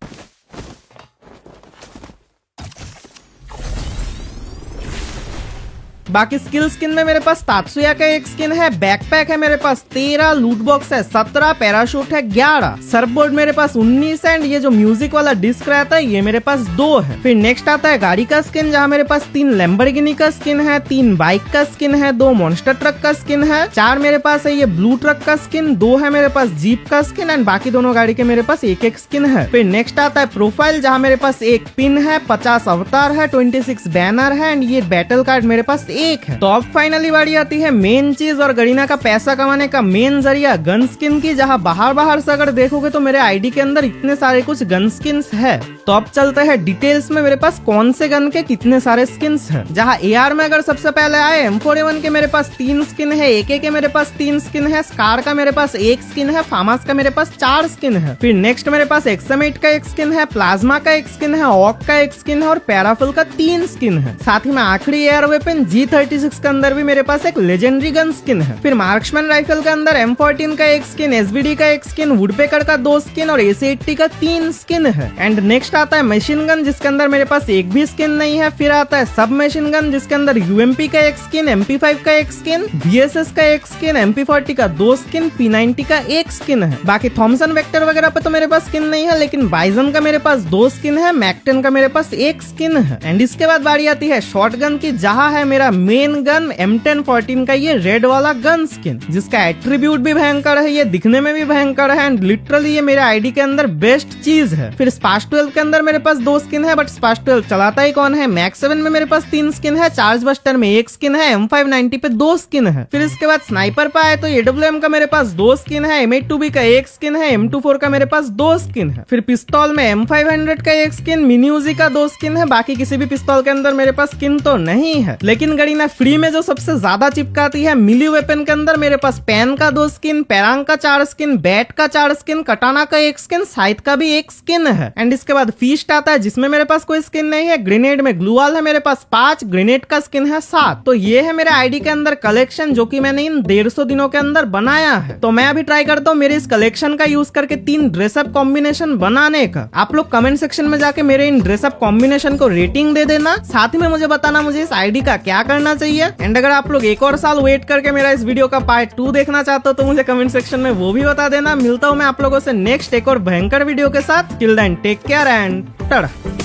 बाकी स्किल स्किन में मेरे पास तात्सुया का एक स्किन है, बैकपैक है मेरे पास 13, लूट बॉक्स है 17, पैराशूट है 11, सर्फबोर्ड मेरे पास 19, एंड ये जो म्यूजिक वाला डिस्क रहता है ये मेरे पास 2 है। फिर नेक्स्ट आता है गाड़ी का स्किन, जहाँ मेरे पास 3 लैम्बोर्गिनी का स्किन है, 3 बाइक का स्किन है, 2 मॉन्स्टर ट्रक का स्किन है, 4 मेरे पास है ये ब्लू ट्रक का स्किन, 2 है मेरे पास जीप का स्किन, एंड बाकी दोनों गाड़ी के मेरे पास एक एक स्किन है। फिर नेक्स्ट आता है प्रोफाइल, जहाँ मेरे पास 1 पिन है, 50 अवतार है, 26 बैनर है, एंड ये बैटल कार्ड मेरे पास 1 है। तो अब फाइनली बारी आती है मेन चीज और गरीना का पैसा कमाने का मेन जरिया गन स्किन की, जहाँ बाहर से अगर देखोगे तो मेरे आईडी के अंदर इतने सारे कुछ गन स्किन्स है। तो अब चलते हैं डिटेल्स में मेरे पास कौन से गन के कितने सारे स्किन्स है। जहाँ AR में अगर सबसे पहले आए M4A1 के मेरे पास 3 स्किन है, AK के मेरे पास 3 स्किन है, स्कार का मेरे पास 1 स्किन है, फामास का मेरे पास 4 स्किन है। फिर नेक्स्ट मेरे पास XM8 का 1 स्किन है, प्लाज्मा का 1 स्किन है, ऑक का 1 स्किन है और पैराफुल का 3 स्किन है। साथ ही में आखिरी एयर वेपन G36 के अंदर भी मेरे पास एक लेजेंडरी गन स्किन है। फिर मार्क्समैन राइफल के अंदर M14 का 1 स्किन, SVD का 1 स्किन, वुडपेकर का 2 स्किन और AC80 का 3 स्किन है। एंड नेक्स्ट आता है मशीन गन जिसके अंदर मेरे पास एक भी स्किन नहीं है। फिर आता है सब मशीन गन जिसके अंदर यूएमपी का एक स्किन, MP5 का एक स्किन, VSS का एक स्किन, MP40 का 2 स्किन, P90 का एक स्किन है। बाकी थॉमसन वेक्टर वगैरह पे तो मेरे पास स्किन नहीं है, लेकिन बाइजन का मेरे पास 2 स्किन है, मैक-10 का मेरे पास एक स्किन है। एंड इसके बाद बारी आती है शॉटगन की, जहां है मेरा मेन गन M1014 का ये रेड वाला गन स्किन, जिसका एट्रीब्यूट भी भयंकर है, ये दिखने में भी भयंकर है एंड लिटरली ये मेरे आईडी के अंदर बेस्ट चीज है। फिर स्पार्स 12 के अंदर मेरे पास 2 स्किन है, बट स्पार्स 12 चलाता ही कौन है। मैक-7 में मेरे पास 3 स्किन है, चार्ज बस्टर में 1 स्किन है, M590 पे 2 स्किन है। फिर इसके बाद स्नाइपर पे आए तो AWM का मेरे पास 2 स्किन है, M8-2B का 1 स्किन है, M24 का मेरे पास 2 स्किन है। फिर पिस्तौल में M500 का 1 स्किन, मिनी यूजी का 2 स्किन है। बाकी किसी भी पिस्तौल के अंदर मेरे पास स्किन तो नहीं है। लेकिन गरीना फ्री में जो सबसे ज्यादा चिपकाती है, मिली वेपन के अंदर मेरे पास पैन का 2 स्किन, पैरांग का 4 स्किन, बैट का 4 स्किन, कटाना का 1 स्किन, साइथ का भी 1 स्किन है। एंड इसके बाद फीस्ट आता है जिसमें मेरे पास कोई स्किन नहीं है। ग्रेनेड में ग्लूवाल है मेरे पास 5, ग्रेनेड का स्किन है 7। तो ये है मेरे आईडी के अंदर कलेक्शन, जो कि मैंने इन 150 दिनों के अंदर बनाया है। तो मैं अभी ट्राई करता हूँ मेरे इस कलेक्शन का यूज करके 3 ड्रेसअप कॉम्बिनेशन बनाने का। आप लोग कमेंट सेक्शन में जाके मेरे इन ड्रेसअप कॉम्बिनेशन को रेटिंग दे देना, साथ ही में मुझे बताना मुझे इस आईडी का क्या करना चाहिए। एंड अगर आप लोग एक और साल वेट करके मेरा इस वीडियो का पार्ट 2 देखना चाहते हो तो मुझे कमेंट सेक्शन में वो भी बता देना। मिलता हूँ मैं आप लोगों से नेक्स्ट एक और भयंकर वीडियो के साथ। Till then take care and Tata.